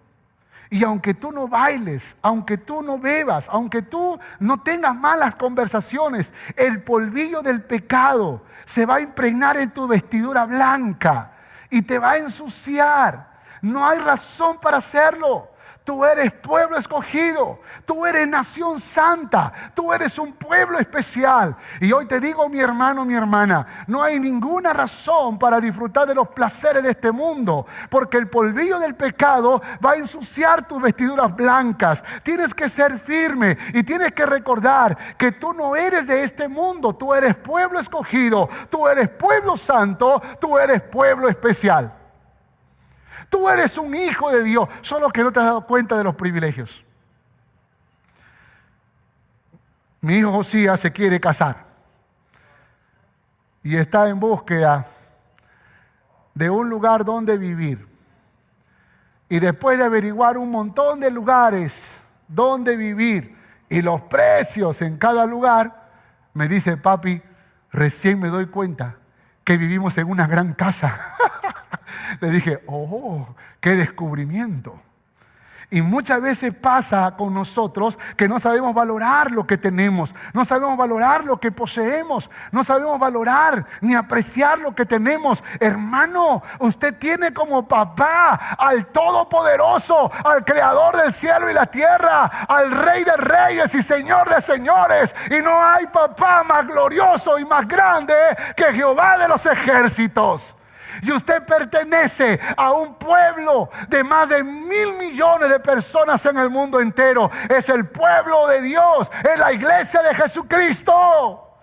Speaker 2: Y aunque tú no bailes, aunque tú no bebas, aunque tú no tengas malas conversaciones, el polvillo del pecado se va a impregnar en tu vestidura blanca y te va a ensuciar. No hay razón para hacerlo. Tú eres pueblo escogido, tú eres nación santa, tú eres un pueblo especial. Y hoy te digo, mi hermano, mi hermana, no hay ninguna razón para disfrutar de los placeres de este mundo, porque el polvillo del pecado va a ensuciar tus vestiduras blancas. Tienes que ser firme y tienes que recordar que tú no eres de este mundo, tú eres pueblo escogido, tú eres pueblo santo, tú eres pueblo especial. Tú eres un hijo de Dios, solo que no te has dado cuenta de los privilegios. Mi hijo Josías se quiere casar y está en búsqueda de un lugar donde vivir. Y después de averiguar un montón de lugares donde vivir y los precios en cada lugar, me dice, papi, recién me doy cuenta que vivimos en una gran casa. Le dije, oh, qué descubrimiento. Y muchas veces pasa con nosotros que no sabemos valorar lo que tenemos, no sabemos valorar lo que poseemos, no sabemos valorar ni apreciar lo que tenemos. Hermano, usted tiene como papá al Todopoderoso, al Creador del cielo y la tierra, al Rey de reyes y Señor de señores. Y no hay papá más glorioso y más grande que Jehová de los ejércitos. Y usted pertenece a un pueblo de más de 1,000 millones de personas en el mundo entero. Es el pueblo de Dios, es la iglesia de Jesucristo.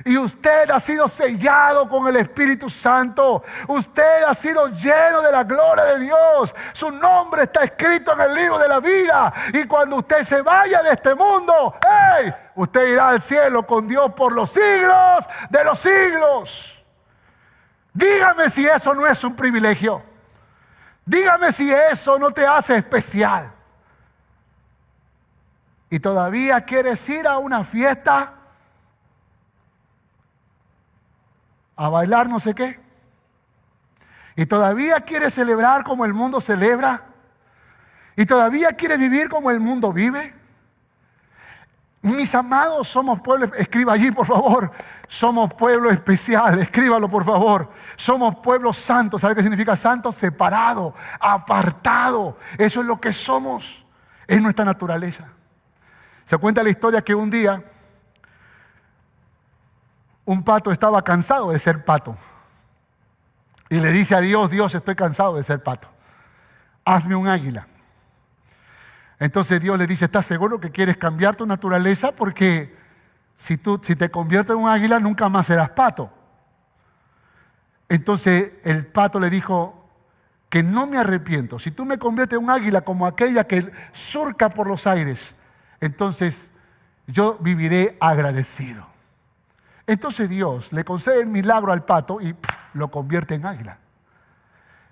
Speaker 2: Y usted ha sido sellado con el Espíritu Santo. Usted ha sido lleno de la gloria de Dios. Su nombre está escrito en el libro de la vida. Y cuando usted se vaya de este mundo, ¡hey!, usted irá al cielo con Dios por los siglos de los siglos. Dígame si eso no es un privilegio. Dígame si eso no te hace especial. Y todavía quieres ir a una fiesta a bailar no sé qué. Y todavía quieres celebrar como el mundo celebra. Y todavía quieres vivir como el mundo vive. Mis amados, somos pueblo, escriba allí por favor, somos pueblo especial, escríbalo por favor. Somos pueblo santo. ¿Sabe qué significa santo? Separado, apartado. Eso es lo que somos, es nuestra naturaleza. Se cuenta la historia que un día un pato estaba cansado de ser pato y le dice a Dios, Dios, estoy cansado de ser pato, hazme un águila. Entonces Dios le dice, ¿estás seguro que quieres cambiar tu naturaleza? Porque si te conviertes en un águila, nunca más serás pato. Entonces el pato le dijo, que no me arrepiento. Si tú me conviertes en un águila como aquella que surca por los aires, entonces yo viviré agradecido. Entonces Dios le concede el milagro al pato y lo convierte en águila.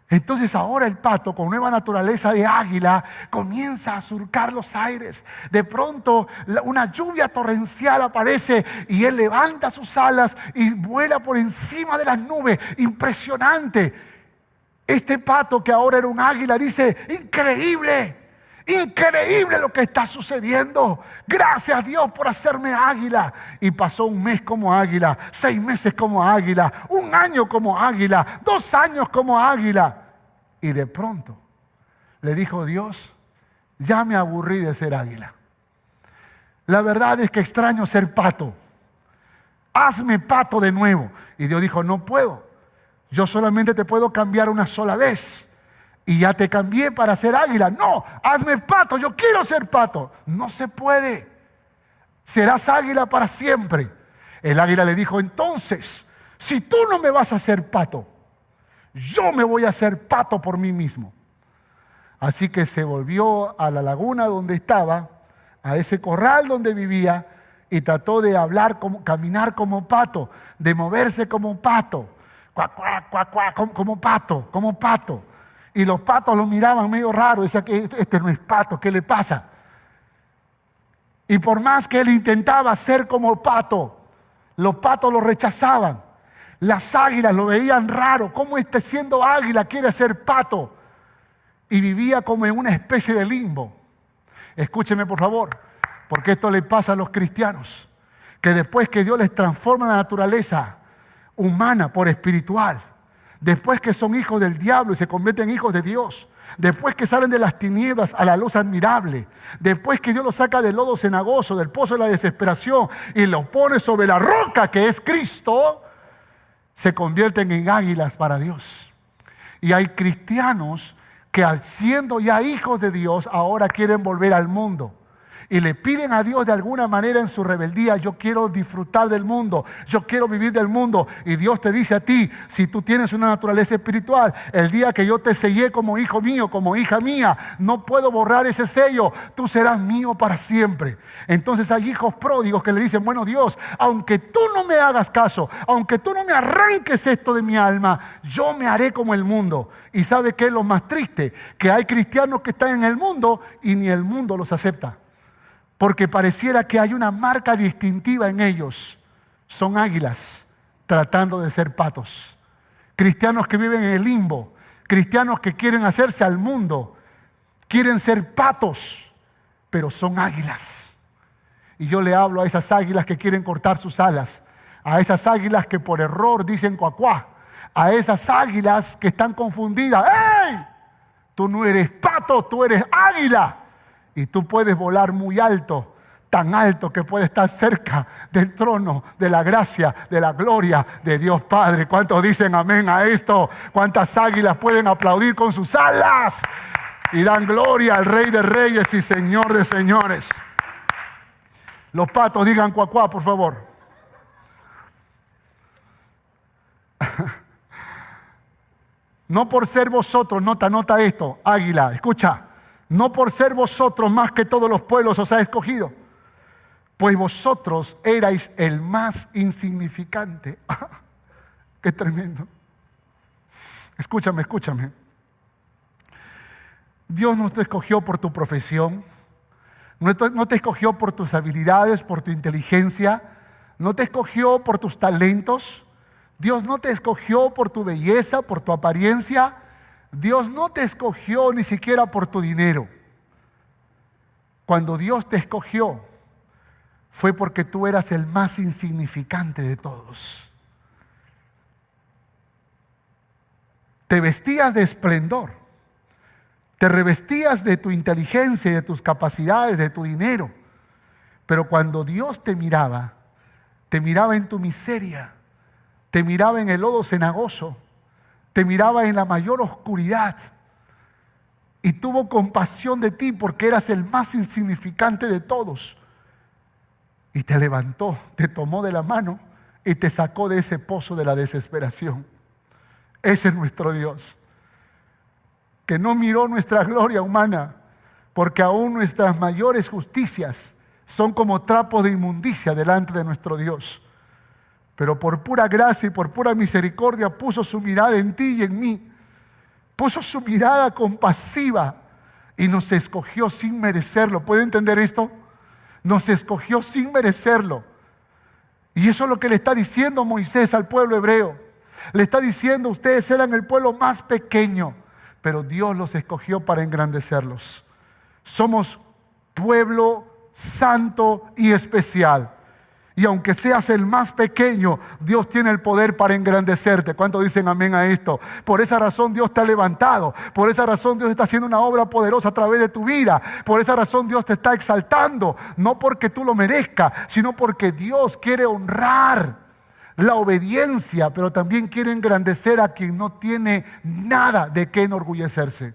Speaker 2: Entonces ahora el pato, con nueva naturaleza de águila, comienza a surcar los aires. De pronto una lluvia torrencial aparece y él levanta sus alas y vuela por encima de las nubes. Impresionante. Este pato, que ahora era un águila, dice, increíble, increíble lo que está sucediendo. Gracias Dios por hacerme águila. Y pasó un mes como águila, 6 meses como águila, 1 año como águila, 2 años como águila. Y de pronto le dijo Dios, ya me aburrí de ser águila. La verdad es que extraño ser pato. Hazme pato de nuevo. Y Dios dijo, no puedo. Yo solamente te puedo cambiar una sola vez. y ya te cambié para ser águila. No, hazme pato, yo quiero ser pato. No se puede. Serás águila para siempre. El águila le dijo, entonces, si tú no me vas a hacer pato, yo me voy a hacer pato por mí mismo. Así que se volvió a la laguna donde estaba, a ese corral donde vivía, y trató de hablar, caminar como pato, de moverse como pato, cuac, cuac, cuac, cuac, como pato. Y los patos lo miraban medio raro, decían que este no es pato, ¿qué le pasa? Y por más que él intentaba ser como pato, los patos lo rechazaban. Las águilas lo veían raro, ¿cómo siendo águila quiere ser pato? Y vivía como en una especie de limbo. Escúcheme por favor, porque esto le pasa a los cristianos, que después que Dios les transforma la naturaleza humana por espiritual, después que son hijos del diablo y se convierten en hijos de Dios, después que salen de las tinieblas a la luz admirable, después que Dios los saca del lodo cenagoso, del pozo de la desesperación y los pone sobre la roca que es Cristo, se convierten en águilas para Dios. Y hay cristianos que siendo ya hijos de Dios ahora quieren volver al mundo. Y le piden a Dios de alguna manera en su rebeldía, yo quiero disfrutar del mundo, yo quiero vivir del mundo. Y Dios te dice a ti, si tú tienes una naturaleza espiritual, el día que yo te sellé como hijo mío, como hija mía, no puedo borrar ese sello, tú serás mío para siempre. Entonces hay hijos pródigos que le dicen, bueno Dios, aunque tú no me hagas caso, aunque tú no me arranques esto de mi alma, yo me haré como el mundo. Y ¿sabe qué es lo más triste? Que hay cristianos que están en el mundo y ni el mundo los acepta. Porque pareciera que hay una marca distintiva en ellos. Son águilas tratando de ser patos. Cristianos que viven en el limbo. Cristianos que quieren hacerse al mundo. Quieren ser patos, pero son águilas. Y yo le hablo a esas águilas que quieren cortar sus alas. A esas águilas que por error dicen cuacuá. A esas águilas que están confundidas. ¡Ey! Tú no eres pato, tú eres águila. Y tú puedes volar muy alto, tan alto que puedes estar cerca del trono, de la gracia, de la gloria de Dios Padre. ¿Cuántos dicen amén a esto? ¿Cuántas águilas pueden aplaudir con sus alas? Y dan gloria al Rey de Reyes y Señor de Señores. Los patos digan cuacuá, por favor. No por ser vosotros, nota esto, águila, escucha. No por ser vosotros más que todos los pueblos os ha escogido, pues vosotros erais el más insignificante. Qué tremendo. Escúchame. Dios no te escogió por tu profesión, no te escogió por tus habilidades, por tu inteligencia, no te escogió por tus talentos. Dios no te escogió por tu belleza, por tu apariencia. Dios no te escogió ni siquiera por tu dinero. Cuando Dios te escogió, fue porque tú eras el más insignificante de todos. Te vestías de esplendor, te revestías de tu inteligencia y de tus capacidades, de tu dinero. Pero cuando Dios te miraba en tu miseria, te miraba en el lodo cenagoso, te miraba en la mayor oscuridad y tuvo compasión de ti porque eras el más insignificante de todos. Y te levantó, te tomó de la mano y te sacó de ese pozo de la desesperación. Ese es nuestro Dios, que no miró nuestra gloria humana, porque aún nuestras mayores justicias son como trapos de inmundicia delante de nuestro Dios. Pero por pura gracia y por pura misericordia puso su mirada en ti y en mí. Puso su mirada compasiva y nos escogió sin merecerlo. ¿Puede entender esto? Nos escogió sin merecerlo. Y eso es lo que le está diciendo Moisés al pueblo hebreo. Le está diciendo, ustedes eran el pueblo más pequeño, pero Dios los escogió para engrandecerlos. Somos pueblo santo y especial. Y aunque seas el más pequeño, Dios tiene el poder para engrandecerte. ¿Cuántos dicen amén a esto? Por esa razón Dios te ha levantado. Por esa razón Dios está haciendo una obra poderosa a través de tu vida. Por esa razón Dios te está exaltando. No porque tú lo merezcas, sino porque Dios quiere honrar. la obediencia, pero también quiere engrandecer a quien no tiene nada de qué enorgullecerse.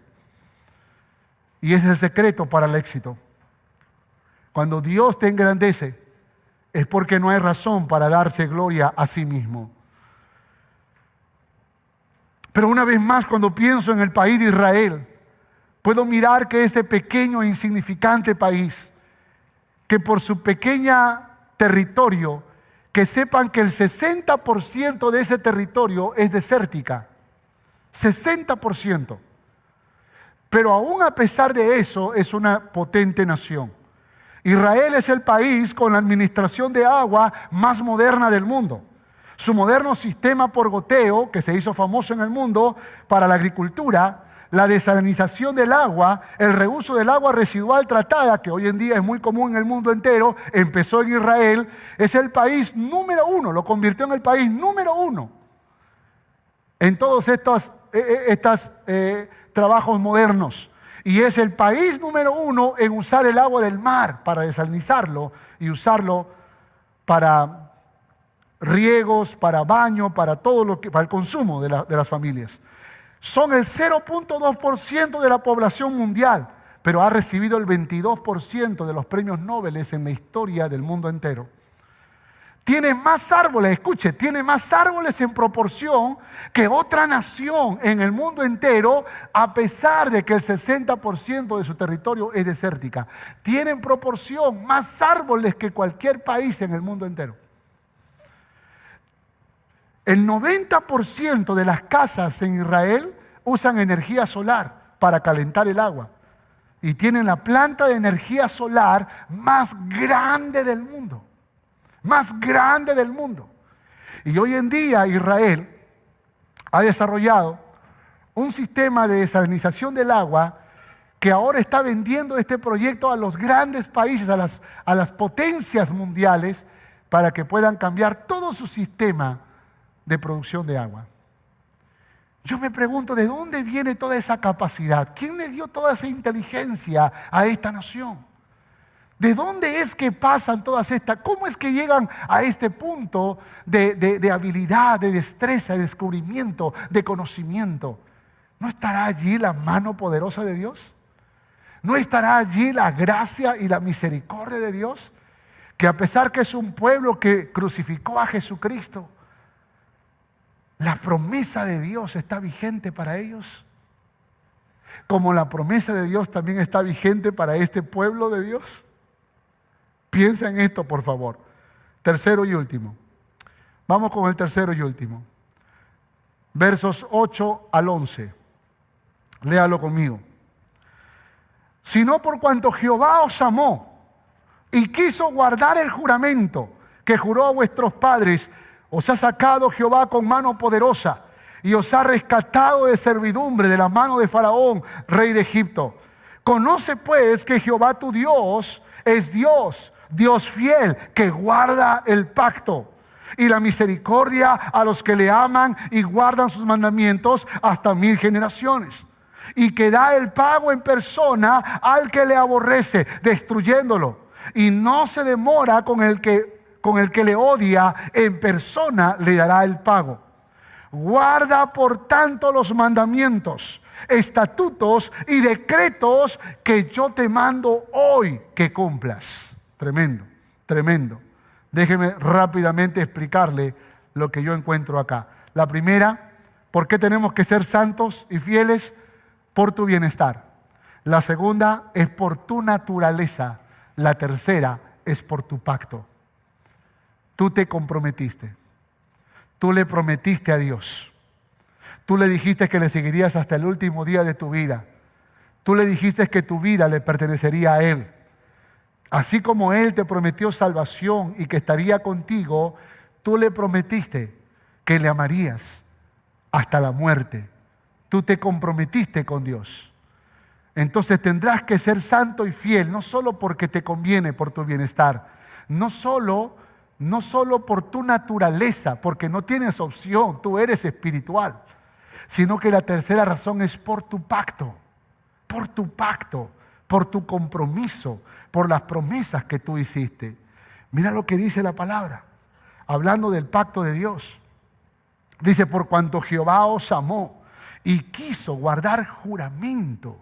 Speaker 2: Y ese es el secreto para el éxito. Cuando Dios te engrandece, es porque no hay razón para darse gloria a sí mismo. Pero una vez más, cuando pienso en el país de Israel, puedo mirar que este pequeño e insignificante país, que por su pequeño territorio, que sepan que el 60% de ese territorio es desértica. 60%. Pero aún a pesar de eso, es una potente nación. Israel es el país con la administración de agua más moderna del mundo. Su moderno sistema por goteo, que se hizo famoso en el mundo para la agricultura, la desalinización del agua, el reuso del agua residual tratada, que hoy en día es muy común en el mundo entero, empezó en Israel, es el país número 1, lo convirtió en el país número 1 en todos estos trabajos modernos. Y es el país número 1 en usar el agua del mar para desalinizarlo y usarlo para riegos, para baño, para todo lo que, para el consumo de las familias. Son el 0.2% de la población mundial, pero ha recibido el 22% de los premios Nobel en la historia del mundo entero. Tiene más árboles, escuche, tiene más árboles en proporción que otra nación en el mundo entero, a pesar de que el 60% de su territorio es desértica. Tiene en proporción más árboles que cualquier país en el mundo entero. El 90% de las casas en Israel usan energía solar para calentar el agua. Y tienen la planta de energía solar más grande del mundo. Más grande del mundo. Y hoy en día Israel ha desarrollado un sistema de desalinización del agua que ahora está vendiendo este proyecto a los grandes países, a las potencias mundiales, para que puedan cambiar todo su sistema de producción de agua. Yo me pregunto, ¿de dónde viene toda esa capacidad? ¿Quién le dio toda esa inteligencia a esta nación? ¿De dónde es que pasan todas estas? ¿Cómo es que llegan a este punto de habilidad, de destreza, de descubrimiento, de conocimiento? ¿No estará allí la mano poderosa de Dios? ¿No estará allí la gracia y la misericordia de Dios? Que a pesar que es un pueblo que crucificó a Jesucristo, la promesa de Dios está vigente para ellos. Como la promesa de Dios también está vigente para este pueblo de Dios. Piensa en esto, por favor. Tercero y último. Vamos con el tercero y último. Versos 8 al 11. Léalo conmigo. Sino por cuanto Jehová os amó y quiso guardar el juramento que juró a vuestros padres, os ha sacado Jehová con mano poderosa y os ha rescatado de servidumbre de la mano de Faraón, rey de Egipto. Conoce pues que Jehová tu Dios es Dios, Dios fiel, que guarda el pacto y la misericordia a los que le aman y guardan sus mandamientos hasta 1000 generaciones. Y que da el pago en persona al que le aborrece, destruyéndolo. Y no se demora con el que le odia, en persona le dará el pago. Guarda por tanto los mandamientos, estatutos y decretos que yo te mando hoy que cumplas. Tremendo, tremendo. Déjeme rápidamente explicarle lo que yo encuentro acá. La primera, ¿por qué tenemos que ser santos y fieles? Por tu bienestar. La segunda es por tu naturaleza. La tercera es por tu pacto. Tú te comprometiste. Tú le prometiste a Dios. Tú le dijiste que le seguirías hasta el último día de tu vida. Tú le dijiste que tu vida le pertenecería a Él. Así como Él te prometió salvación y que estaría contigo, tú le prometiste que le amarías hasta la muerte. Tú te comprometiste con Dios. Entonces tendrás que ser santo y fiel, no solo porque te conviene, por tu bienestar, no solo por tu naturaleza, porque no tienes opción, tú eres espiritual, sino que la tercera razón es por tu pacto, por tu compromiso, por las promesas que tú hiciste. Mira lo que dice la palabra. hablando del pacto de Dios. Dice, por cuanto Jehová os amó y quiso guardar juramento.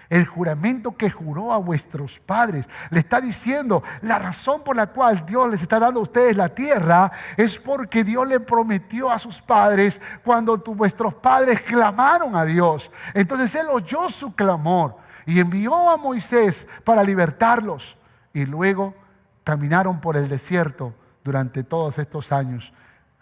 Speaker 2: El juramento que juró a vuestros padres. Le está diciendo, la razón por la cual Dios les está dando a ustedes la tierra es porque Dios le prometió a sus padres cuando vuestros padres clamaron a Dios. Entonces Él oyó su clamor y envió a Moisés para libertarlos. Y luego caminaron por el desierto durante todos estos años.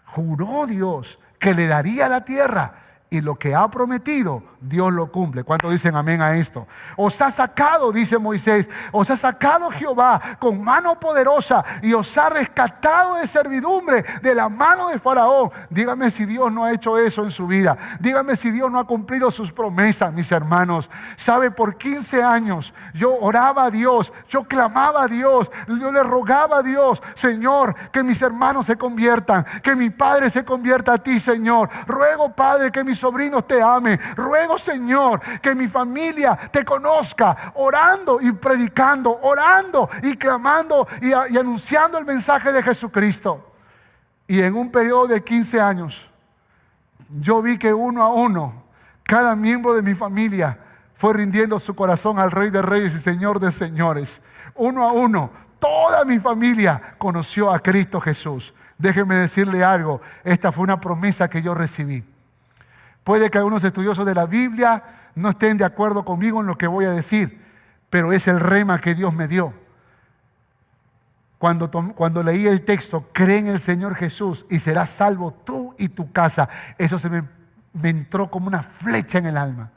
Speaker 2: Juró Dios que le daría la tierra. Y lo que ha prometido, Dios lo cumple. ¿Cuántos dicen amén a esto? Os ha sacado, dice Moisés, os ha sacado Jehová con mano poderosa y os ha rescatado de servidumbre de la mano de Faraón. Dígame si Dios no ha hecho eso en su vida. Dígame si Dios no ha cumplido sus promesas, mis hermanos. Sabe, por 15 años yo oraba a Dios, yo clamaba a Dios, yo le rogaba a Dios, Señor, que mis hermanos se conviertan, que mi padre se convierta a ti, Señor. Ruego, Padre, que mis sobrinos te amen. Ruego, Señor, que mi familia te conozca, orando y predicando, orando y clamando y anunciando el mensaje de Jesucristo. Y en un periodo de 15 años, yo vi que uno a uno, cada miembro de mi familia fue rindiendo su corazón al Rey de Reyes y Señor de Señores. Uno a uno, toda mi familia conoció a Cristo Jesús. Déjeme decirle algo, esta fue una promesa que yo recibí. Puede que algunos estudiosos de la Biblia no estén de acuerdo conmigo en lo que voy a decir, pero es el rema que Dios me dio. Cuando leí el texto, cree en el Señor Jesús y serás salvo tú y tu casa. Eso me entró como una flecha en el alma.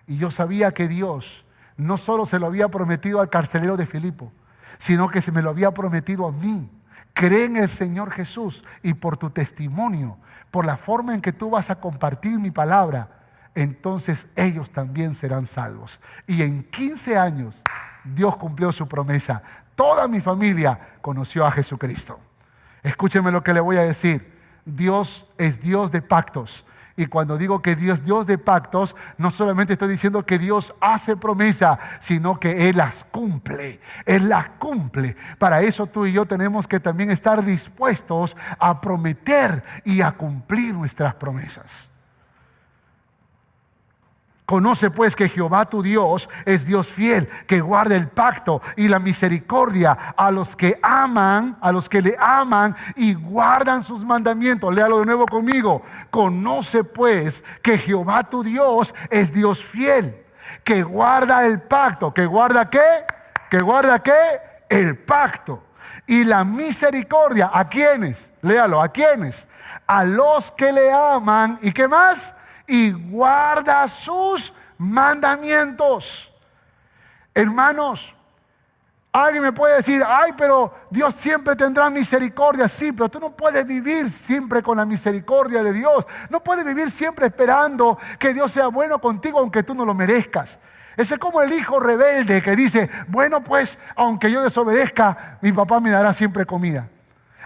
Speaker 2: Y yo sabía que Dios no solo se lo había prometido al carcelero de Filipo, sino que se me lo había prometido a mí. Cree en el Señor Jesús y por tu testimonio, por la forma en que tú vas a compartir mi palabra, entonces ellos también serán salvos. Y en 15 años Dios cumplió su promesa. Toda mi familia conoció a Jesucristo. Escúcheme lo que le voy a decir. Dios es Dios de pactos. Y cuando digo que Dios es Dios de pactos, no solamente estoy diciendo que Dios hace promesa, sino que Él las cumple. Él las cumple. Para eso tú y yo tenemos que también estar dispuestos a prometer y a cumplir nuestras promesas. Conoce pues que Jehová tu Dios es Dios fiel, que guarda el pacto y la misericordia a los que aman, a los que le aman y guardan sus mandamientos. Léalo de nuevo conmigo. Conoce pues que Jehová tu Dios es Dios fiel, que guarda el pacto. ¿Que guarda qué? ¿Que guarda qué? El pacto. Y la misericordia, ¿a quiénes? Léalo, ¿a quiénes? A los que le aman. ¿Y qué más? Y guarda sus mandamientos. Hermanos, alguien me puede decir, ay, pero Dios siempre tendrá misericordia. Sí, pero tú no puedes vivir siempre con la misericordia de Dios. No puedes vivir siempre esperando que Dios sea bueno contigo aunque tú no lo merezcas. Ese es como el hijo rebelde que dice, bueno, pues aunque yo desobedezca, mi papá me dará siempre comida.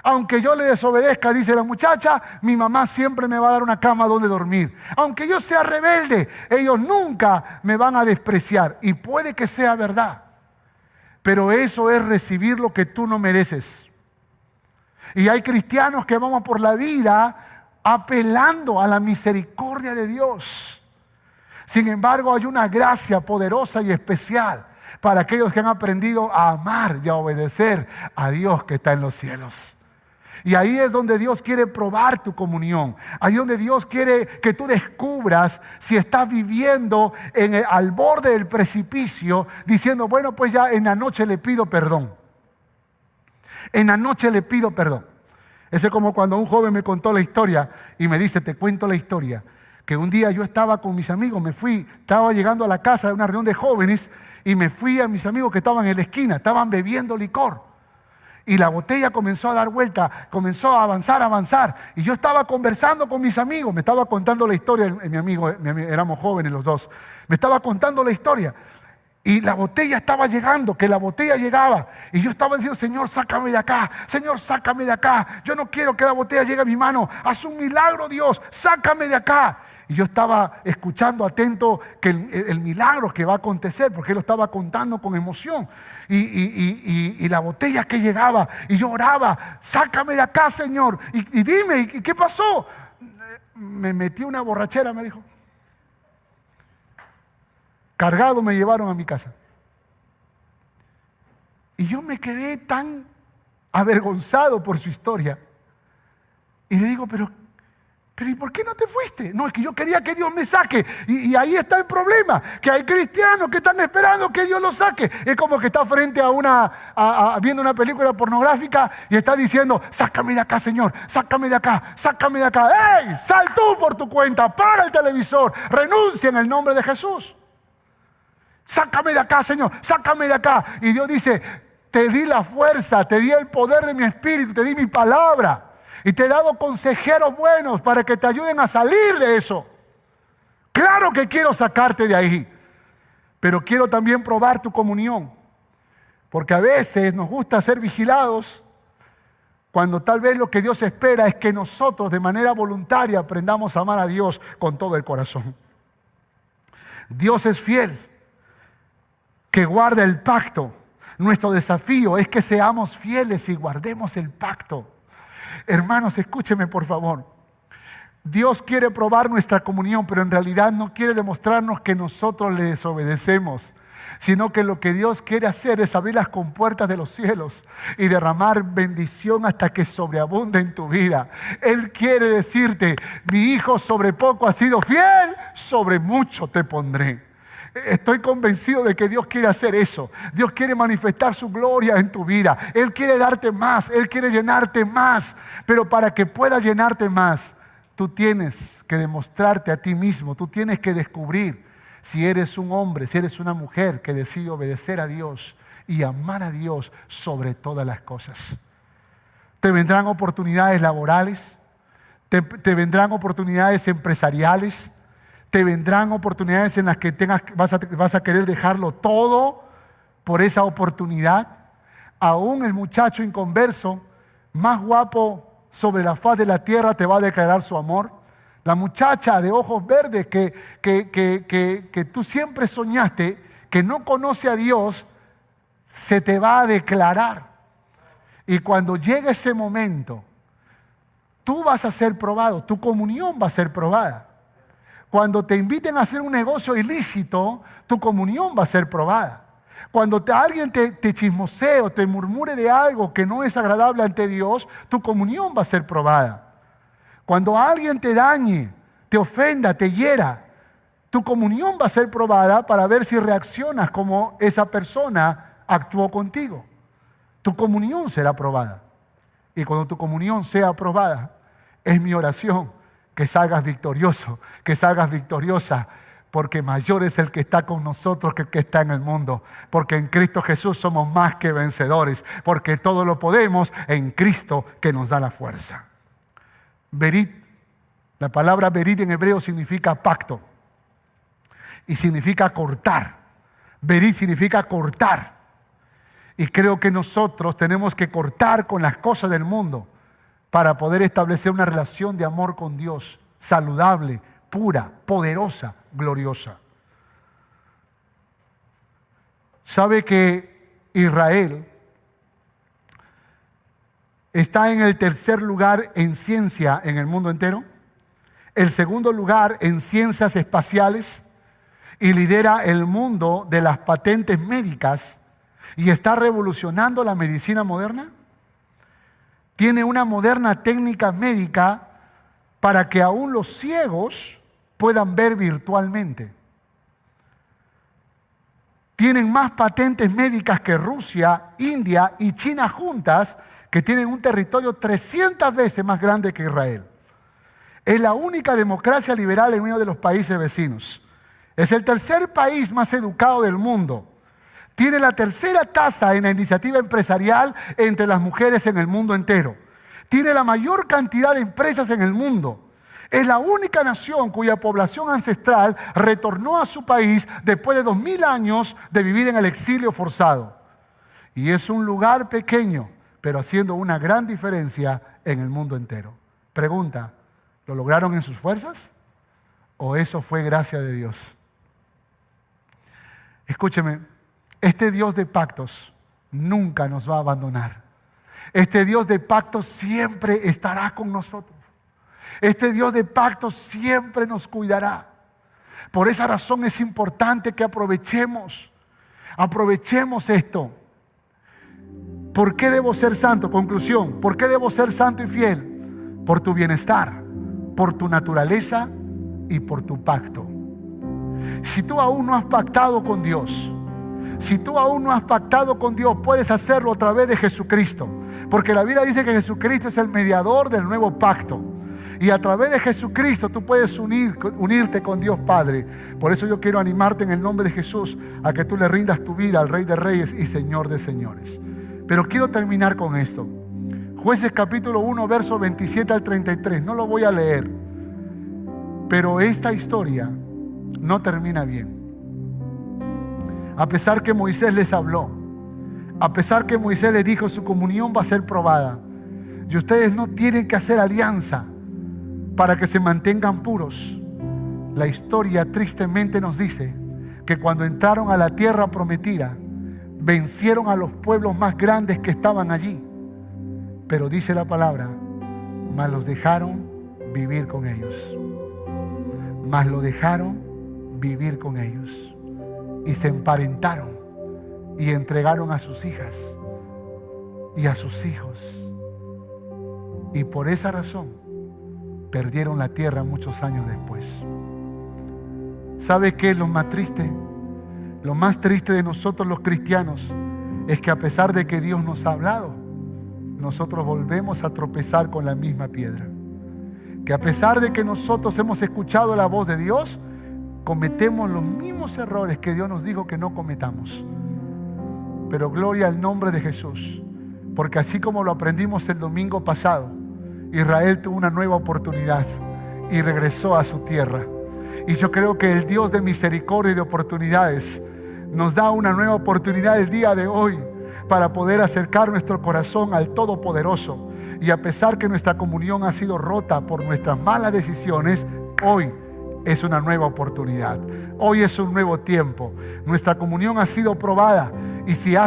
Speaker 2: Aunque yo le desobedezca, dice la muchacha, mi mamá siempre me va a dar una cama donde dormir. Aunque yo sea rebelde, ellos nunca me van a despreciar. Y puede que sea verdad, pero eso es recibir lo que tú no mereces. Y hay cristianos que vamos por la vida apelando a la misericordia de Dios. Sin embargo, hay una gracia poderosa y especial para aquellos que han aprendido a amar y a obedecer a Dios que está en los cielos. Y ahí es donde Dios quiere probar tu comunión. Ahí es donde Dios quiere que tú descubras si estás viviendo al borde del precipicio, diciendo, bueno, pues ya en la noche le pido perdón. En la noche le pido perdón. Ese es como cuando un joven me contó la historia y me dice, te cuento la historia. Que un día yo estaba con mis amigos, estaba llegando a la casa de una reunión de jóvenes y me fui a mis amigos que estaban en la esquina, estaban bebiendo licor. Y la botella comenzó a dar vuelta, comenzó a avanzar. Y yo estaba conversando con mis amigos, me estaba contando la historia, mi amigo, éramos jóvenes los dos. Me estaba contando la historia. Y la botella estaba llegando, que la botella llegaba. Y yo estaba diciendo, Señor, sácame de acá. Señor, sácame de acá. Yo no quiero que la botella llegue a mi mano. Haz un milagro, Dios. Sácame de acá. Y yo estaba escuchando atento que el milagro que va a acontecer, porque él lo estaba contando con emoción. Y la botella que llegaba. Y yo oraba, sácame de acá, Señor. Y dime, ¿y qué pasó? Me metí una borrachera, me dijo. Cargado me llevaron a mi casa. Y yo me quedé tan avergonzado por su historia. Y le digo, pero ¿y por qué no te fuiste? No, es que yo quería que Dios me saque. Y ahí está el problema, que hay cristianos que están esperando que Dios los saque. Es como que está frente viendo una película pornográfica y está diciendo, sácame de acá, Señor, sácame de acá, sácame de acá. ¡Ey! Sal tú por tu cuenta, apaga el televisor, renuncia en el nombre de Jesús. Sácame de acá, Señor, sácame de acá. Y Dios dice, te di la fuerza, te di el poder de mi espíritu, te di mi palabra. Y te he dado consejeros buenos para que te ayuden a salir de eso. Claro que quiero sacarte de ahí. Pero quiero también probar tu comunión. Porque a veces nos gusta ser vigilados cuando tal vez lo que Dios espera es que nosotros de manera voluntaria aprendamos a amar a Dios con todo el corazón. Dios es fiel, que guarda el pacto. Nuestro desafío es que seamos fieles y guardemos el pacto. Hermanos, escúcheme por favor. Dios quiere probar nuestra comunión, pero en realidad no quiere demostrarnos que nosotros le desobedecemos, sino que lo que Dios quiere hacer es abrir las compuertas de los cielos y derramar bendición hasta que sobreabunde en tu vida. Él quiere decirte, mi hijo, sobre poco has sido fiel, sobre mucho te pondré. Estoy convencido de que Dios quiere hacer eso. Dios quiere manifestar su gloria en tu vida. Él quiere darte más, Él quiere llenarte más. Pero para que pueda llenarte más, tú tienes que demostrarte a ti mismo. Tú tienes que descubrir si eres un hombre, si eres una mujer que decide obedecer a Dios y amar a Dios sobre todas las cosas. Te vendrán oportunidades laborales, te vendrán oportunidades empresariales, te vendrán oportunidades en las que vas a querer dejarlo todo por esa oportunidad. Aún el muchacho inconverso, más guapo sobre la faz de la tierra, te va a declarar su amor. La muchacha de ojos verdes que tú siempre soñaste, que no conoce a Dios, se te va a declarar. Y cuando llegue ese momento, tú vas a ser probado, tu comunión va a ser probada. Cuando te inviten a hacer un negocio ilícito, tu comunión va a ser probada. Cuando alguien te chismosee o te murmure de algo que no es agradable ante Dios, tu comunión va a ser probada. Cuando alguien te dañe, te ofenda, te hiera, tu comunión va a ser probada para ver si reaccionas como esa persona actuó contigo. Tu comunión será probada. Y cuando tu comunión sea aprobada, es mi oración que salgas victorioso, que salgas victoriosa, porque mayor es el que está con nosotros que el que está en el mundo. Porque en Cristo Jesús somos más que vencedores, porque todo lo podemos en Cristo que nos da la fuerza. Berit, la palabra berit en hebreo significa pacto y significa cortar. Berit significa cortar. Y creo que nosotros tenemos que cortar con las cosas del mundo para poder establecer una relación de amor con Dios, saludable, pura, poderosa, gloriosa. ¿Sabe que Israel está en el tercer lugar en ciencia en el mundo entero? El segundo lugar en ciencias espaciales y lidera el mundo de las patentes médicas y está revolucionando la medicina moderna? Tiene una moderna técnica médica para que aún los ciegos puedan ver virtualmente. Tienen más patentes médicas que Rusia, India y China juntas, que tienen un territorio 300 veces más grande que Israel. Es la única democracia liberal en medio de los países vecinos. Es el tercer país más educado del mundo. Tiene la tercera tasa en la iniciativa empresarial entre las mujeres en el mundo entero. Tiene la mayor cantidad de empresas en el mundo. Es la única nación cuya población ancestral retornó a su país después de 2000 años de vivir en el exilio forzado. Y es un lugar pequeño, pero haciendo una gran diferencia en el mundo entero. Pregunta, ¿lo lograron en sus fuerzas? ¿O eso fue gracia de Dios? Escúcheme, este Dios de pactos nunca nos va a abandonar. Este Dios de pactos siempre estará con nosotros. Este Dios de pactos siempre nos cuidará. Por esa razón es importante que aprovechemos esto. ¿Por qué debo ser santo? Conclusión, ¿por qué debo ser santo y fiel? Por tu bienestar, por tu naturaleza y por tu pacto. Si tú aún no has pactado con Dios, puedes hacerlo a través de Jesucristo. Porque la Biblia dice que Jesucristo es el mediador del nuevo pacto. Y a través de Jesucristo tú puedes unirte con Dios Padre. Por eso yo quiero animarte en el nombre de Jesús a que tú le rindas tu vida al Rey de Reyes y Señor de Señores. Pero quiero terminar con esto. Jueces capítulo 1, verso 27 al 33. No lo voy a leer. Pero esta historia no termina bien. A pesar que Moisés les habló, a pesar que Moisés les dijo su comunión va a ser probada, y ustedes no tienen que hacer alianza para que se mantengan puros. La historia tristemente nos dice que cuando entraron a la tierra prometida, vencieron a los pueblos más grandes que estaban allí. Pero dice la palabra, mas los dejaron vivir con ellos. Mas lo dejaron vivir con ellos. Y se emparentaron y entregaron a sus hijas y a sus hijos. Y por esa razón perdieron la tierra muchos años después. ¿Sabe qué es lo más triste? Lo más triste de nosotros los cristianos es que a pesar de que Dios nos ha hablado, nosotros volvemos a tropezar con la misma piedra. Que a pesar de que nosotros hemos escuchado la voz de Dios, cometemos los mismos errores que Dios nos dijo que no cometamos. Pero gloria al nombre de Jesús, porque así como lo aprendimos el domingo pasado, Israel tuvo una nueva oportunidad y regresó a su tierra. Y yo creo que el Dios de misericordia y de oportunidades nos da una nueva oportunidad el día de hoy para poder acercar nuestro corazón al Todopoderoso. Y a pesar que nuestra comunión ha sido rota por nuestras malas decisiones, hoy es una nueva oportunidad. Hoy es un nuevo tiempo. Nuestra comunión ha sido probada. Y si ha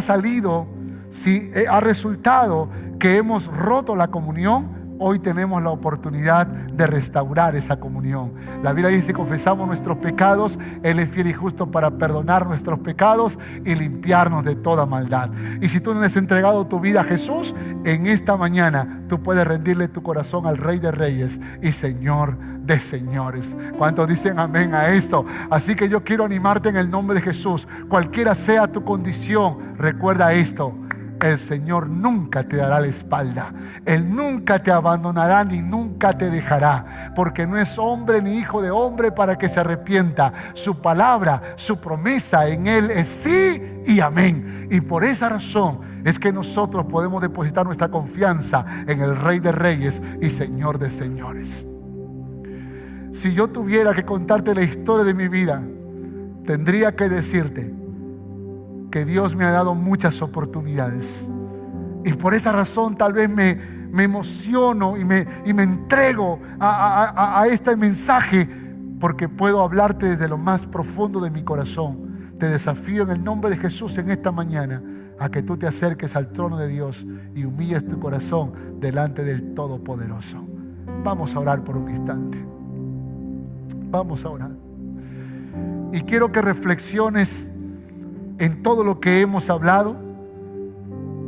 Speaker 2: resultado que hemos roto la comunión, hoy tenemos la oportunidad de restaurar esa comunión. La Biblia dice: confesamos nuestros pecados, Él es fiel y justo para perdonar nuestros pecados y limpiarnos de toda maldad. Y si tú no has entregado tu vida a Jesús, en esta mañana tú puedes rendirle tu corazón al Rey de Reyes y Señor de Señores. ¿Cuántos dicen amén a esto? Así que yo quiero animarte en el nombre de Jesús. Cualquiera sea tu condición, recuerda esto: el Señor nunca te dará la espalda. Él nunca te abandonará ni nunca te dejará, porque no es hombre ni hijo de hombre para que se arrepienta. Su palabra, su promesa en Él es sí y amén. Y por esa razón es que nosotros podemos depositar nuestra confianza en el Rey de Reyes y Señor de Señores. Si yo tuviera que contarte la historia de mi vida, tendría que decirte que Dios me ha dado muchas oportunidades. Y por esa razón tal vez me emociono y me entrego a este mensaje, porque puedo hablarte desde lo más profundo de mi corazón. Te desafío en el nombre de Jesús en esta mañana a que tú te acerques al trono de Dios y humilles tu corazón delante del Todopoderoso. Vamos a orar por un instante. Vamos a orar. Y quiero que reflexiones en todo lo que hemos hablado,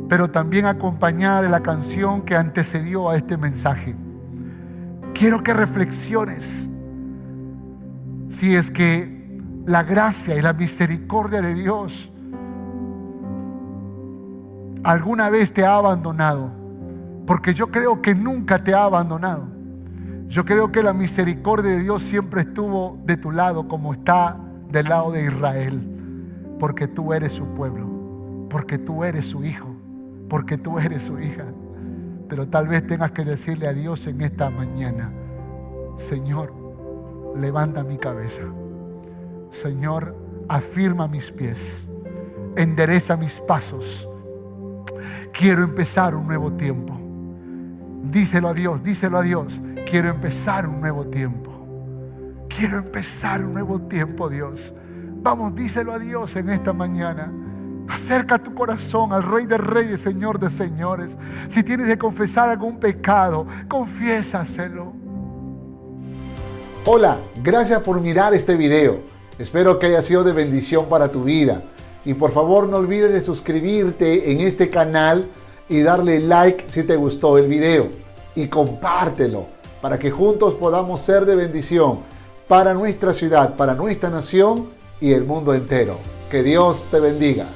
Speaker 2: pero también acompañada de la canción que antecedió a este mensaje. Quiero que reflexiones si es que la gracia y la misericordia de Dios alguna vez te ha abandonado, porque yo creo que nunca te ha abandonado. Yo creo que la misericordia de Dios siempre estuvo de tu lado, como está del lado de Israel. Porque tú eres su pueblo, porque tú eres su hijo, porque tú eres su hija. Pero tal vez tengas que decirle a Dios en esta mañana: Señor, levanta mi cabeza. Señor, afirma mis pies. Endereza mis pasos. Quiero empezar un nuevo tiempo. Díselo a Dios, díselo a Dios. Quiero empezar un nuevo tiempo. Quiero empezar un nuevo tiempo, Dios. Vamos, díselo a Dios en esta mañana. Acerca tu corazón al Rey de Reyes, Señor de Señores. Si tienes que confesar algún pecado, confiésaselo.
Speaker 3: Hola, gracias por mirar este video. Espero que haya sido de bendición para tu vida. Y por favor no olvides de suscribirte en este canal y darle like si te gustó el video. Y compártelo para que juntos podamos ser de bendición para nuestra ciudad, para nuestra nación y el mundo entero. Que Dios te bendiga.